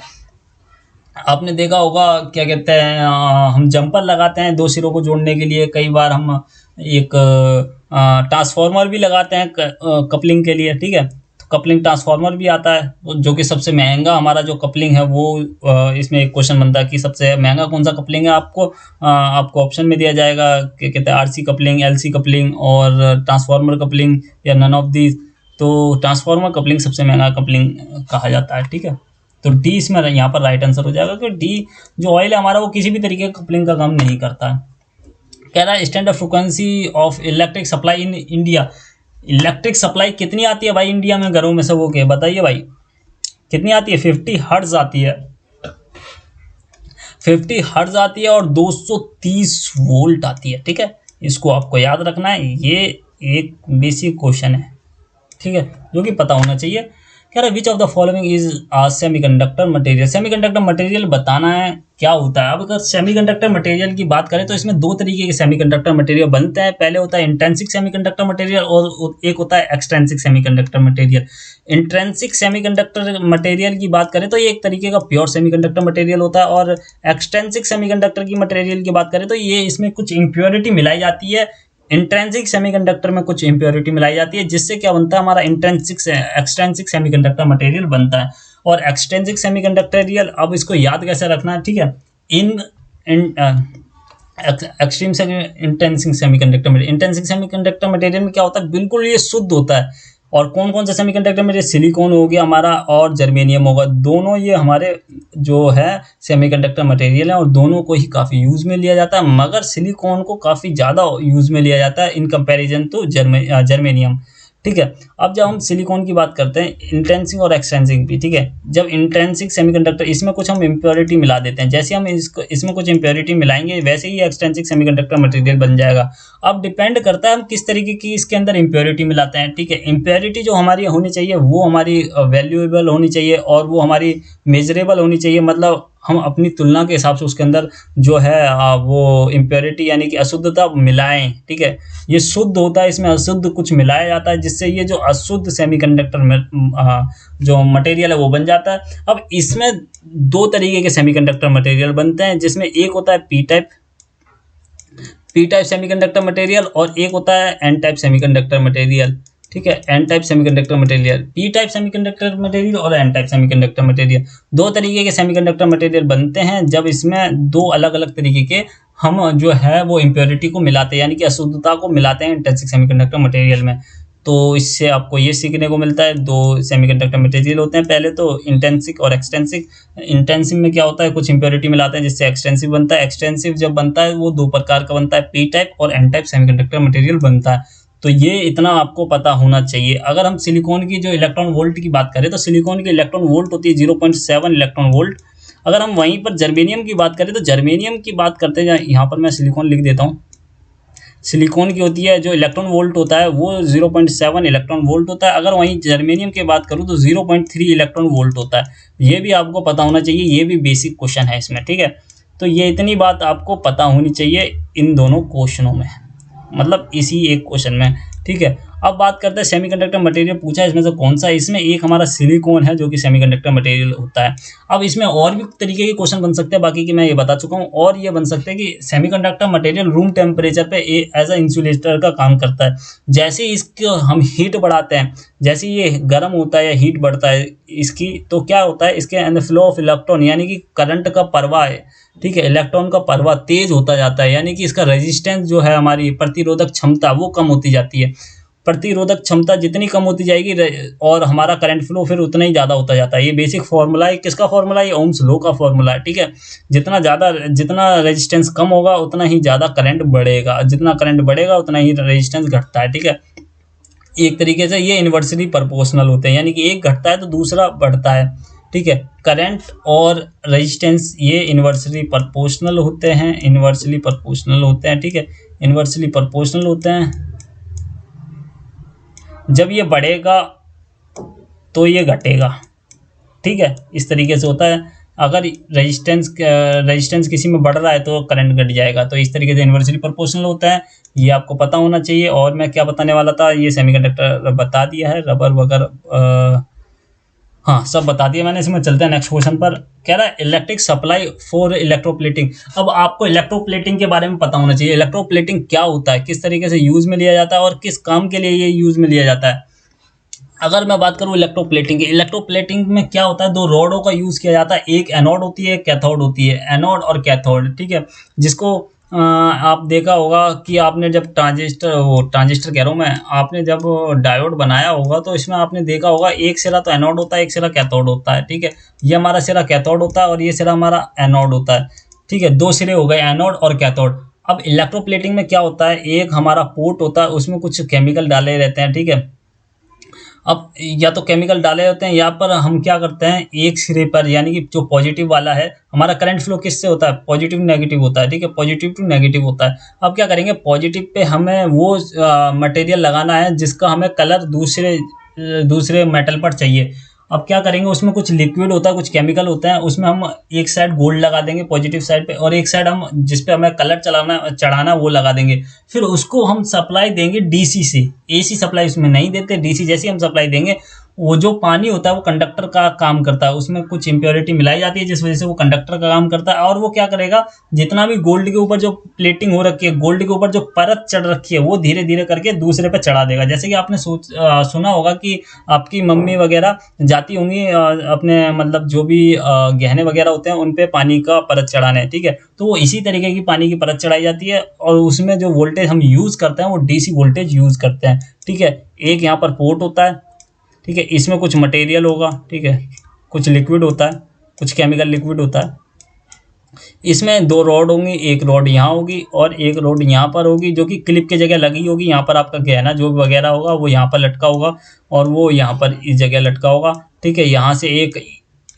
आपने देखा होगा क्या कहते हैं, हम जंपर लगाते हैं दो सिरों को जोड़ने के लिए। कई बार हम एक ट्रांसफार्मर भी लगाते हैं कपलिंग के लिए। ठीक है, तो कपलिंग ट्रांसफार्मर भी आता है, जो कि सबसे महंगा हमारा जो कपलिंग है वो इसमें एक क्वेश्चन बनता है कि सबसे महंगा कौन सा कपलिंग है। आपको ऑप्शन में दिया जाएगा क्या कहते हैं, आरसी कपलिंग, एलसी कपलिंग और ट्रांसफार्मर कपलिंग, या नन ऑफ दीज। तो ट्रांसफार्मर कपलिंग सबसे महंगा कपलिंग कहा जाता है। ठीक है, तो डी इसमें यहाँ पर राइट आंसर हो जाएगा कि डी जो ऑयल है हमारा वो किसी भी तरीके का कपलिंग का काम नहीं करता है। कह रहा है standard frequency of electric supply in India. Electric supply कितनी आती है भाई इंडिया में घरों में सबों के? बताइए भाई कितनी आती है? 50 हर्ट्ज आती है। 50 हर्ट्ज आती है और 230 वोल्ट आती है। ठीक है, इसको आपको याद रखना है, ये एक बेसिक क्वेश्चन है। ठीक है, जो कि पता होना चाहिए। कह रहा है which of the following is semiconductor material. Semiconductor material बताना है क्या होता है। अब अगर सेमीकंडक्टर मटेरियल की बात करें तो इसमें दो तरीके के सेमीकंडक्टर मटेरियल बनते हैं। पहले होता है इंट्रिंसिक सेमीकंडक्टर मटेरियल और एक होता है extrinsic semiconductor material. Intrinsic semiconductor material की बात करें तो ये एक तरीके का प्योर सेमीकंडक्टर मटेरियल होता है, और एक्सट्रिंसिक सेमीकंडक्टर की मटेरियल की बात करें तो ये इसमें कुछ इम्प्योरिटी मिलाई जाती है। इंट्रिंसिक सेमीकंडक्टर में कुछ इम्प्योरिटी मिलाई जाती है, जिससे क्या बनता है? हमारा एक्सट्रिंसिक सेमीकंडक्टर मटेरियल बनता है। और एक्सट्रिंसिक सेमीकंडक्टर, अब इसको याद कैसे रखना है? ठीक है, एक्सट्रीम से इंट्रिंसिक सेमीकंडक्टर मटेरियल में क्या होता है? बिल्कुल ये शुद्ध होता है। और कौन कौन सा सेमीकंडक्टर में? सिलिकॉन हो गया हमारा और जर्मेनियम होगा, दोनों ये हमारे जो है सेमीकंडक्टर मटेरियल है, और दोनों को ही काफ़ी यूज़ में लिया जाता है, मगर सिलिकॉन को काफ़ी ज़्यादा यूज़ में लिया जाता है इन कंपैरिजन टू जर्मेनियम। ठीक है, अब जब हम सिलिकॉन की बात करते हैं, इंट्रिंसिक और एक्सट्रिंसिक भी। ठीक है, जब इंट्रिंसिक सेमीकंडक्टर इसमें कुछ हम इम्प्योरिटी मिला देते हैं, जैसे हम इसमें कुछ इम्प्योरिटी मिलाएंगे वैसे ही एक्सट्रिंसिक सेमीकंडक्टर मटेरियल बन जाएगा। अब डिपेंड करता है हम किस तरीके की इसके अंदर इम्प्योरिटी मिलाते हैं। ठीक है, इम्प्योरिटी जो हमारी होनी चाहिए वो हमारी वैल्यूएबल होनी चाहिए, और वो हमारी मेजरेबल होनी चाहिए। मतलब हम अपनी तुलना के हिसाब से उसके अंदर जो है वो इम्प्योरिटी यानी कि अशुद्धता मिलाएं। ठीक है, ये शुद्ध होता है, इसमें अशुद्ध कुछ मिलाया जाता है, जिससे ये जो अशुद्ध सेमीकंडक्टर में जो मटेरियल है वो बन जाता है। अब इसमें दो तरीके के सेमीकंडक्टर मटेरियल बनते हैं, जिसमें एक होता है पी टाइप सेमीकंडक्टर मटेरियल, और एक होता है एन टाइप सेमीकंडक्टर मटेरियल। ठीक है, N type semiconductor material, P type semiconductor material और एन टाइप सेमीकंडक्टर मटेरियल, दो तरीके के सेमीकंडक्टर मटेरियल बनते हैं जब इसमें दो अलग अलग तरीके के हम जो है वो इम्प्योरिटी को मिलाते हैं, यानी कि अशुद्धता को मिलाते हैं इंट्रिंसिक सेमीकंडक्टर मटेरियल में। तो इससे आपको ये सीखने को मिलता है, दो सेमीकंडक्टर मटेरियल होते हैं, पहले तो इंट्रिंसिक और एक्सट्रिंसिक। इंट्रिंसिक में क्या होता है? कुछ इम्प्योरिटी मिलाते हैं जिससे एक्सट्रिंसिक बनता है। एक्सट्रिंसिक जब बनता है वो दो प्रकार का बनता है, पी टाइप और एन टाइप सेमीकंडक्टर मटेरियल बनता है। तो ये इतना आपको पता होना चाहिए। अगर हम सिलिकॉन की जो इलेक्ट्रॉन वोल्ट की बात करें तो सिलिकॉन की इलेक्ट्रॉन वोल्ट होती है 0.7 इलेक्ट्रॉन वोल्ट। अगर हम वहीं पर जर्मेनियम की बात करें तो जर्मेनियम की बात करते हैं, यहाँ पर मैं सिलिकॉन लिख देता हूँ। सिलिकॉन की होती है जो इलेक्ट्रॉन वोल्ट होता है वो 0.7 इलेक्ट्रॉन वोल्ट होता है। अगर वहीं जर्मेनियम की बात करूँ तो 0.3 इलेक्ट्रॉन वोल्ट होता है। ये भी आपको पता होना चाहिए, ये भी बेसिक क्वेश्चन है इसमें, ठीक है। तो ये इतनी बात आपको पता होनी चाहिए इन दोनों क्वेश्चनों में, मतलब इसी एक क्वेश्चन में, ठीक है। अब बात करते हैं सेमीकंडक्टर मटेरियल पूछा है इसमें से कौन सा, इसमें एक हमारा सिलिकॉन है जो कि सेमीकंडक्टर मटेरियल होता है। अब इसमें और भी तरीके के क्वेश्चन बन सकते हैं, बाकी की मैं ये बता चुका हूँ। और ये बन सकते हैं कि सेमीकंडक्टर मटेरियल रूम टेम्परेचर पे एज अ इंसुलेटर का काम करता है। जैसे इसको हम हीट बढ़ाते हैं, जैसे ये गर्म होता है या हीट बढ़ता है इसकी, तो क्या होता है इसके अंदर फ्लो ऑफ इलेक्ट्रॉन यानी कि करंट का प्रवाह है, ठीक है, इलेक्ट्रॉन का प्रवाह तेज होता जाता है, यानी कि इसका रेजिस्टेंस जो है हमारी प्रतिरोधक क्षमता वो कम होती जाती है। प्रतिरोधक क्षमता जितनी कम होती जाएगी और हमारा करंट फ्लो फिर उतना ही ज़्यादा होता जाता है। ये बेसिक फार्मूला है, किसका फार्मूला है, ये ओम्स लॉ का फार्मूला है, ठीक है। जितना रेजिस्टेंस कम होगा उतना ही ज़्यादा करंट बढ़ेगा, जितना करंट बढ़ेगा उतना ही रेजिस्टेंस घटता है, ठीक है। एक तरीके से ये इन्वर्सली प्रोपोर्शनल होते हैं, यानी कि एक घटता है तो दूसरा बढ़ता है, ठीक है। करंट और रेजिस्टेंस ये इन्वर्सली प्रोपोर्शनल होते हैं, इन्वर्सली प्रोपोर्शनल होते हैं, ठीक है, इन्वर्सली प्रोपोर्शनल होते हैं। जब ये बढ़ेगा तो ये घटेगा, ठीक है, इस तरीके से होता है। अगर रेजिस्टेंस किसी में बढ़ रहा है तो करंट घट जाएगा, तो इस तरीके से इन्वर्सली प्रोपोर्शनल होता है। ये आपको पता होना चाहिए। और मैं क्या बताने वाला था, ये सेमीकंडक्टर बता दिया है, रबर वगैरह हाँ सब बता दिया मैंने। इसमें चलते हैं नेक्स्ट क्वेश्चन पर। कह रहा है इलेक्ट्रिक सप्लाई फॉर इलेक्ट्रोप्लेटिंग। अब आपको इलेक्ट्रोप्लेटिंग के बारे में पता होना चाहिए। इलेक्ट्रोप्लेटिंग क्या होता है, किस तरीके से यूज में लिया जाता है और किस काम के लिए ये यूज में लिया जाता है। अगर मैं बात करूँ इलेक्ट्रोप्लेटिंग की, इलेक्ट्रोप्लेटिंग में क्या होता है, दो रॉडों का यूज किया जाता है, एक एनोड होती है एक कैथोड होती है, एनोड और कैथोड, ठीक है। जिसको आप देखा होगा कि आपने जब ट्रांजिस्टर कह रहा हूँ मैं, आपने जब डायोड बनाया होगा तो इसमें आपने देखा होगा एक सिरा तो एनोड होता है एक सिरा कैथोड होता है, ठीक है। ये हमारा सिरा कैथोड होता है और ये सिरा हमारा एनोड होता है, ठीक है। दो सिरे हो गए एनोड और कैथोड। अब इलेक्ट्रोप्लेटिंग में क्या होता है, एक हमारा पोर्ट होता है उसमें कुछ केमिकल डाले रहते हैं, ठीक है। अब या तो केमिकल डाले होते हैं, यहाँ पर हम क्या करते हैं एक सिरे पर, यानी कि जो पॉजिटिव वाला है, हमारा करंट फ्लो किससे होता है, पॉजिटिव नेगेटिव होता है, ठीक है, पॉजिटिव टू नेगेटिव होता है। अब क्या करेंगे, पॉजिटिव पे हमें वो मटेरियल लगाना है जिसका हमें कलर दूसरे मेटल पर चाहिए। अब क्या करेंगे, उसमें कुछ लिक्विड होता है कुछ केमिकल होता है, उसमें हम एक साइड गोल्ड लगा देंगे पॉजिटिव साइड पे और एक साइड हम जिस पे हमें कलर चढ़ाना वो लगा देंगे। फिर उसको हम सप्लाई देंगे डीसी से, एसी सप्लाई उसमें नहीं देते, डीसी जैसी हम सप्लाई देंगे। वो जो पानी होता है वो कंडक्टर का काम करता है, उसमें कुछ इम्प्योरिटी मिलाई जाती है जिस वजह से वो कंडक्टर का काम करता है। और वो क्या करेगा, जितना भी गोल्ड के ऊपर जो प्लेटिंग हो रखी है, गोल्ड के ऊपर जो परत चढ़ रखी है, वो धीरे धीरे करके दूसरे पे चढ़ा देगा। जैसे कि आपने सुना होगा कि आपकी मम्मी वगैरह जाती होंगी अपने मतलब जो भी गहने वगैरह होते हैं उन पे पानी का परत चढ़ाने, ठीक है। तो वो इसी तरीके की पानी की परत चढ़ाई जाती है और उसमें जो वोल्टेज हम यूज़ करते हैं वो डीसी वोल्टेज यूज़ करते हैं, ठीक है। एक यहाँ पर पोर्ट होता है, ठीक है, इसमें कुछ मटेरियल होगा, ठीक है, कुछ लिक्विड होता है, कुछ केमिकल लिक्विड होता है। इसमें दो रॉड होंगी, एक रॉड यहाँ होगी और एक रॉड यहाँ पर होगी जो कि क्लिप की जगह लगी होगी। यहाँ पर आपका गहना जो भी वगैरह होगा वो यहाँ पर लटका होगा और वो यहाँ पर इस जगह लटका होगा, ठीक है। यहाँ से एक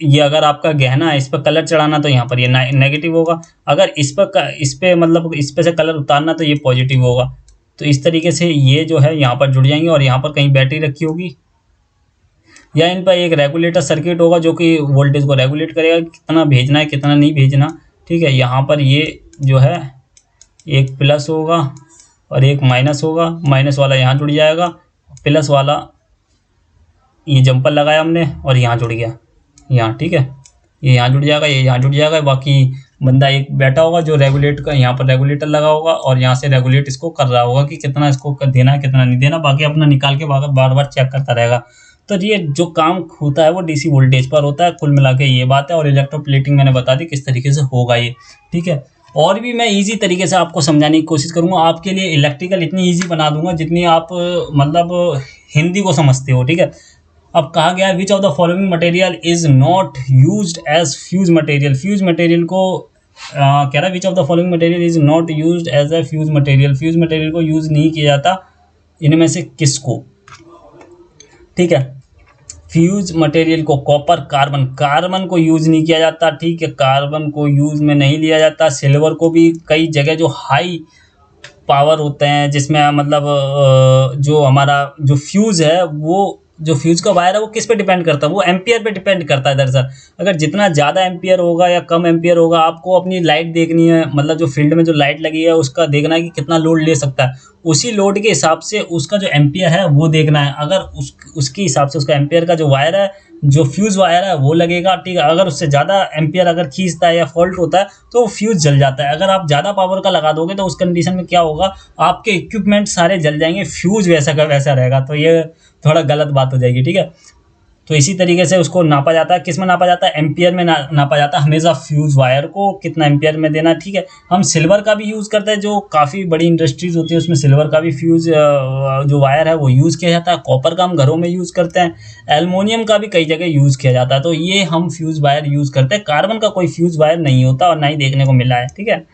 ये अगर आपका गहना है इस पर कलर चढ़ाना तो यहाँ पर ये नेगेटिव होगा, अगर इस पे मतलब इस पे से कलर उतारना तो ये पॉजिटिव होगा। तो इस तरीके से ये जो है यहाँ पर जुड़ जाएंगे और यहाँ पर कहीं बैटरी रखी होगी या इन पर एक रेगुलेटर सर्किट होगा जो कि वोल्टेज को रेगुलेट करेगा, कितना भेजना है कितना नहीं भेजना, ठीक है। यहाँ पर ये जो है एक प्लस होगा और एक माइनस होगा, माइनस वाला यहाँ जुड़ जाएगा, प्लस वाला ये जंपर लगाया हमने और यहाँ जुड़ गया यहाँ, ठीक है, ये यहाँ जुड़ जाएगा, ये यहाँ जुड़ जाएगा। बाकी बंदा एक बैठा होगा जो रेगुलेट का यहाँ पर रेगुलेटर लगा होगा और यहाँ से रेगुलेट इसको कर रहा होगा कि कितना इसको देना है कितना नहीं देना, बाकी अपना निकाल के बार बार चेक करता रहेगा। तो ये जो काम होता है वो डीसी वोल्टेज पर होता है। कुल मिला के ये बात है। और इलेक्ट्रोप्लेटिंग मैंने बता दी किस तरीके से होगा ये, ठीक है। और भी मैं इजी तरीके से आपको समझाने की कोशिश करूँगा। आपके लिए इलेक्ट्रिकल इतनी इजी बना दूंगा जितनी आप मतलब हिंदी को समझते हो, ठीक है। अब कहा गया है which of the following material is not used as fuse material. Fuse material को कह रहा है which of the following material is not used as a fuse material. Fuse material को यूज़ नहीं किया जाता इनमें से किसको, ठीक है। फ्यूज मटेरियल को कॉपर, कार्बन, कार्बन को यूज नहीं किया जाता, ठीक है, कार्बन को यूज में नहीं लिया जाता। सिल्वर को भी कई जगह जो हाई पावर होते हैं जिसमें मतलब जो हमारा जो फ्यूज है, वो जो फ्यूज का वायर है वो किस पे डिपेंड करता है, वो एम्पियर पे डिपेंड करता है दरअसल। अगर जितना ज़्यादा एम्पियर होगा या कम एम्पियर होगा, आपको अपनी लाइट देखनी है, मतलब जो फील्ड में जो लाइट लगी है उसका देखना है कि कितना लोड ले सकता है, उसी लोड के हिसाब से उसका जो एम्पियर है वो देखना है। अगर उसके हिसाब से उसका एम्पियर का जो वायर है, जो फ्यूज वायर है वो लगेगा, ठीक है। अगर उससे ज़्यादा एम्पियर अगर खींचता है या फॉल्ट होता है तो वो फ्यूज जल जाता है। अगर आप ज़्यादा पावर का लगा दोगे तो उस कंडीशन में क्या होगा, आपके इक्विपमेंट सारे जल जाएंगे, फ्यूज वैसा का वैसा रहेगा, तो ये थोड़ा गलत बात हो जाएगी, ठीक है। तो इसी तरीके से उसको नापा जाता है, किस में नापा जाता है, एम्पियर में नापा जाता है हमेशा फ्यूज वायर को कितना एम्पियर में देना, ठीक है। हम सिल्वर का भी यूज़ करते हैं, जो काफ़ी बड़ी इंडस्ट्रीज होती है उसमें सिल्वर का भी फ्यूज जो वायर है वो यूज़ किया जाता है। कॉपर का हम घरों में यूज़ करते हैं, एल्युमिनियम का भी कई जगह यूज़ किया जाता है, तो ये हम फ्यूज वायर यूज़ करते हैं। कार्बन का कोई फ्यूज वायर नहीं होता और ना ही देखने को मिला है, ठीक है।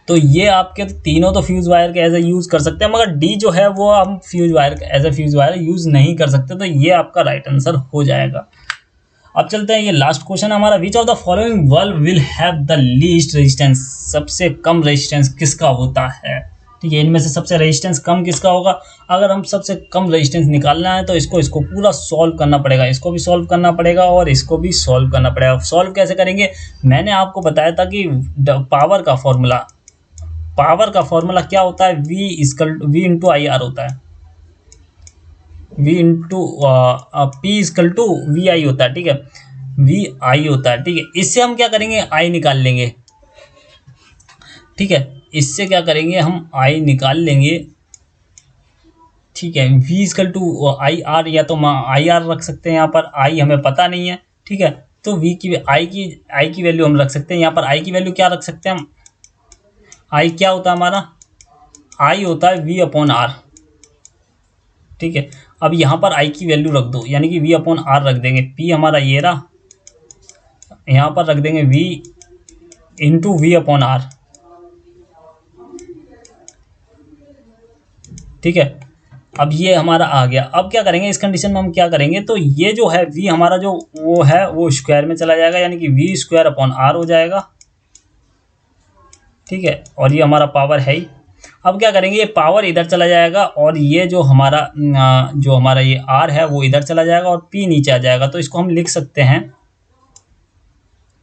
तो ये आपके तीनों तो फ्यूज वायर के एज ए यूज़ कर सकते हैं, मगर डी जो है वो हम fuse wire as a fuse wire use नहीं कर सकते, तो ये आपका राइट आंसर हो जाएगा। अब चलते हैं, ये लास्ट क्वेश्चन हमारा, विच of the following bulb will have the least resistance, सबसे कम रेजिस्टेंस किसका होता है, ठीक है। इनमें से सबसे रेजिस्टेंस कम किसका होगा। अगर हम सबसे कम रेजिस्टेंस निकालना है तो इसको पूरा सॉल्व करना पड़ेगा, इसको भी सॉल्व करना पड़ेगा और इसको भी सॉल्व करना पड़ेगा। सॉल्व कैसे करेंगे, मैंने आपको बताया था कि पावर का फॉर्मूला क्या होता है, वी इंटू आई आर होता है, V into P is equal to V I होता है, ठीक है, वी आई होता है, ठीक है। इससे हम क्या करेंगे, आई निकाल लेंगे, ठीक है। इससे क्या करेंगे, हम आई निकाल लेंगे, ठीक है। V equal to I R, या तो आई आर रख सकते हैं, यहाँ पर आई हमें पता नहीं है, ठीक है। तो वी की आई की वैल्यू हम रख सकते हैं, यहाँ पर आई की वैल्यू क्या रख सकते हैं हम, आई क्या होता है हमारा, आई होता है वी अपॉन आर, ठीक है। अब यहाँ पर आई की वैल्यू रख दो, यानी कि वी अपॉन आर रख देंगे, पी हमारा ये रहा, यहाँ पर रख देंगे V into V upon R, ठीक है। अब ये हमारा आ गया। अब क्या करेंगे इस कंडीशन में, हम क्या करेंगे, तो ये जो है वी हमारा जो वो है वो स्क्वायर में चला जाएगा, यानी कि वी स्क्वायर अपॉन आर हो जाएगा, ठीक है। और ये हमारा पावर है ही। अब क्या करेंगे, ये पावर इधर चला जाएगा और ये जो हमारा ये आर है वो इधर चला जाएगा और पी नीचे आ जाएगा, तो इसको हम लिख सकते हैं,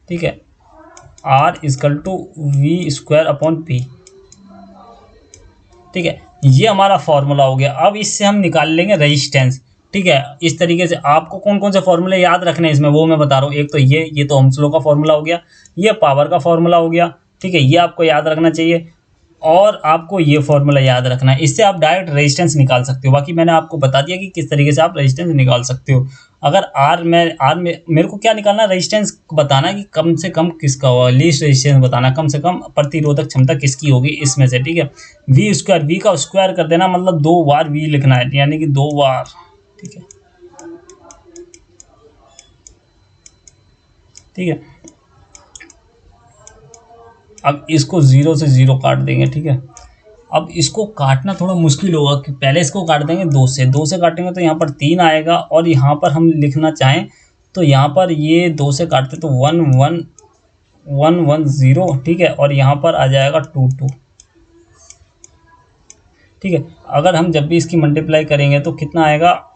ठीक है, R equal to V square upon P, ठीक है। ये हमारा फॉर्मूला हो गया। अब इससे हम निकाल लेंगे रेजिस्टेंस, ठीक है। इस तरीके से आपको कौन कौन से फॉर्मूले याद रखने हैं इसमें, वो मैं बता रहा हूँ। एक तो ये तो ओम्स लॉ का फॉर्मूला हो गया, ये पावर का फॉर्मूला हो गया, ठीक है, ये आपको याद रखना चाहिए। और आपको ये फॉर्मूला याद रखना है, इससे आप डायरेक्ट रेजिस्टेंस निकाल सकते हो। बाकी मैंने आपको बता दिया कि किस तरीके से आप रेजिस्टेंस निकाल सकते हो। अगर आर में मेरे को क्या निकालना है, रेजिस्टेंस बताना है कि कम से कम किसका होगा, लीस्ट रेजिस्टेंस बताना, कम से कम प्रतिरोधक क्षमता किसकी होगी इसमें से, ठीक है। वी स्क्वायर, वी का स्क्वायर कर देना, मतलब 2 बार वी लिखना है, यानी कि 2 बार, ठीक है, ठीक है। अब इसको 0 से 0 काट देंगे, ठीक है। अब इसको काटना थोड़ा मुश्किल होगा कि पहले इसको काट देंगे 2 से काटेंगे तो यहाँ पर 3 आएगा, और यहाँ पर हम लिखना चाहें तो यहाँ पर ये 2 से काटते तो 1 1 1 1 0, ठीक है। और यहाँ पर आ जाएगा 2 2, ठीक है। अगर हम जब भी इसकी मल्टीप्लाई करेंगे तो कितना आएगा,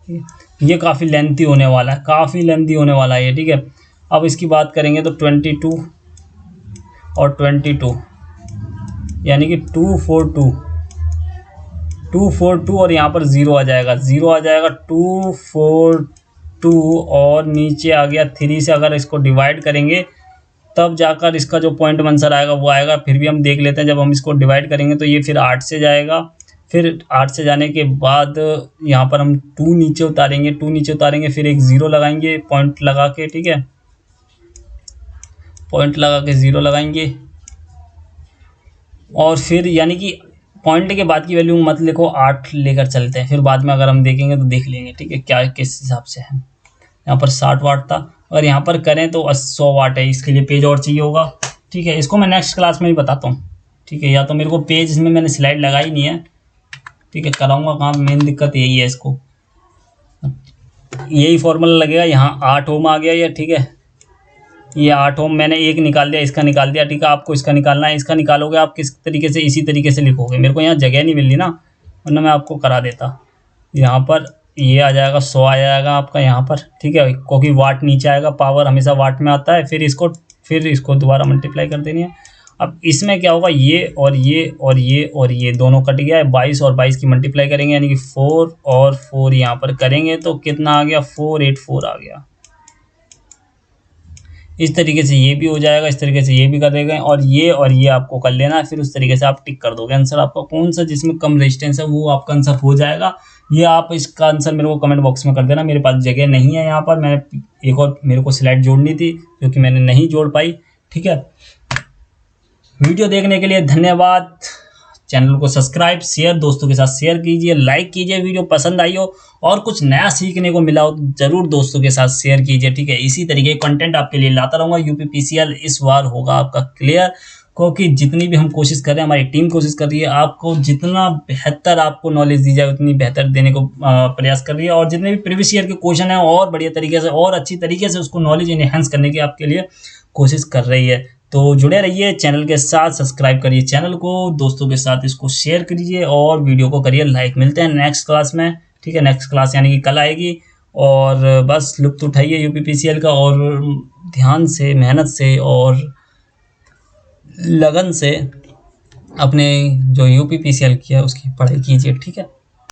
ये काफ़ी लेंथी होने वाला है, काफ़ी लेंथी होने वाला है ये, ठीक है। अब इसकी बात करेंगे तो 22 और 22, यानी कि 242 और यहाँ पर 0 आ जाएगा, 242 और नीचे आ गया 3 से। अगर इसको डिवाइड करेंगे तब जाकर इसका जो पॉइंट आंसर आएगा वो आएगा। फिर भी हम देख लेते हैं, जब हम इसको डिवाइड करेंगे तो ये फिर 8 से जाएगा, फिर 8 से जाने के बाद यहाँ पर हम 2 नीचे उतारेंगे, फिर एक 0 लगाएंगे पॉइंट लगा के, ठीक है, पॉइंट लगा के 0 लगाएंगे, और फिर यानी कि पॉइंट के बाद की वैल्यू मत लिखो, 8 लेकर चलते हैं, फिर बाद में अगर हम देखेंगे तो देख लेंगे, ठीक है, क्या किस हिसाब से है। यहाँ पर 60 वाट था और यहाँ पर करें तो 100 वाट है, इसके लिए पेज और चाहिए होगा, ठीक है। इसको मैं नेक्स्ट क्लास में ही बताता हूँ, ठीक है, या तो मेरे को पेज इसमें मैंने स्लाइड लगाई नहीं है, ठीक है, कराऊंगा कहाँ, मेन दिक्कत यही है इसको। यही फॉर्मूला लगेगा, यहाँ 8 ओम आ गया ये, ठीक है, ये 8 ओम मैंने एक निकाल दिया, इसका निकाल दिया, ठीक है। आपको इसका निकालना है, इसका निकालोगे आप किस तरीके से, इसी तरीके से लिखोगे। मेरे को यहाँ जगह नहीं मिल रही ना, वरना मैं आपको करा देता। यहाँ पर ये आ जाएगा 100 आ जाएगा आपका यहाँ पर, ठीक है, क्योंकि वाट नीचे आएगा, पावर हमेशा वाट में आता है। फिर इसको दोबारा मल्टीप्लाई कर देनी है। अब इसमें क्या होगा, ये और ये और ये और ये दोनों कट गया है, 22 और 22 की मल्टीप्लाई करेंगे, यानी कि 4 और 4 यहाँ पर करेंगे तो कितना आ गया, 484 आ गया। इस तरीके से ये भी हो जाएगा, इस तरीके से ये भी कर देंगे, और ये आपको कर लेना है। फिर उस तरीके से आप टिक कर दोगे। आंसर आपका कौन सा जिसमें कम रेजिस्टेंस है वो आपका आंसर हो जाएगा। ये आप इसका आंसर मेरे को कमेंट बॉक्स में कर देना। मेरे पास जगह नहीं है यहाँ पर, मैंने एक और मेरे को स्लाइड जोड़नी थी जो कि मैंने नहीं जोड़ पाई, ठीक है। वीडियो देखने के लिए धन्यवाद। चैनल को सब्सक्राइब, शेयर, दोस्तों के साथ शेयर कीजिए, लाइक कीजिए। वीडियो पसंद आई हो और कुछ नया सीखने को मिला हो तो जरूर दोस्तों के साथ शेयर कीजिए, ठीक है। इसी तरीके कंटेंट आपके लिए लाता रहूँगा। यूपीपीसीएल इस बार होगा आपका क्लियर, क्योंकि जितनी भी हम कोशिश कर रहे हैं, हमारी टीम कोशिश कर रही है, आपको जितना बेहतर आपको नॉलेज दी जाए उतनी बेहतर देने को प्रयास कर रही है। और जितने भी प्रीवियस ईयर के क्वेश्चन हैं और बढ़िया तरीके से और अच्छी तरीके से उसको नॉलेज इनहेंस करने की आपके लिए कोशिश कर रही है। तो जुड़े रहिए चैनल के साथ, सब्सक्राइब करिए चैनल को, दोस्तों के साथ इसको शेयर करिए और वीडियो को करिए लाइक। मिलते हैं नेक्स्ट क्लास में, ठीक है। नेक्स्ट क्लास यानी कि कल आएगी, और बस लुत्फ उठाइए यूपीपीसीएल का, और ध्यान से, मेहनत से और लगन से अपने जो यूपीपीसीएल किया उसकी पढ़ाई कीजिए, ठीक है।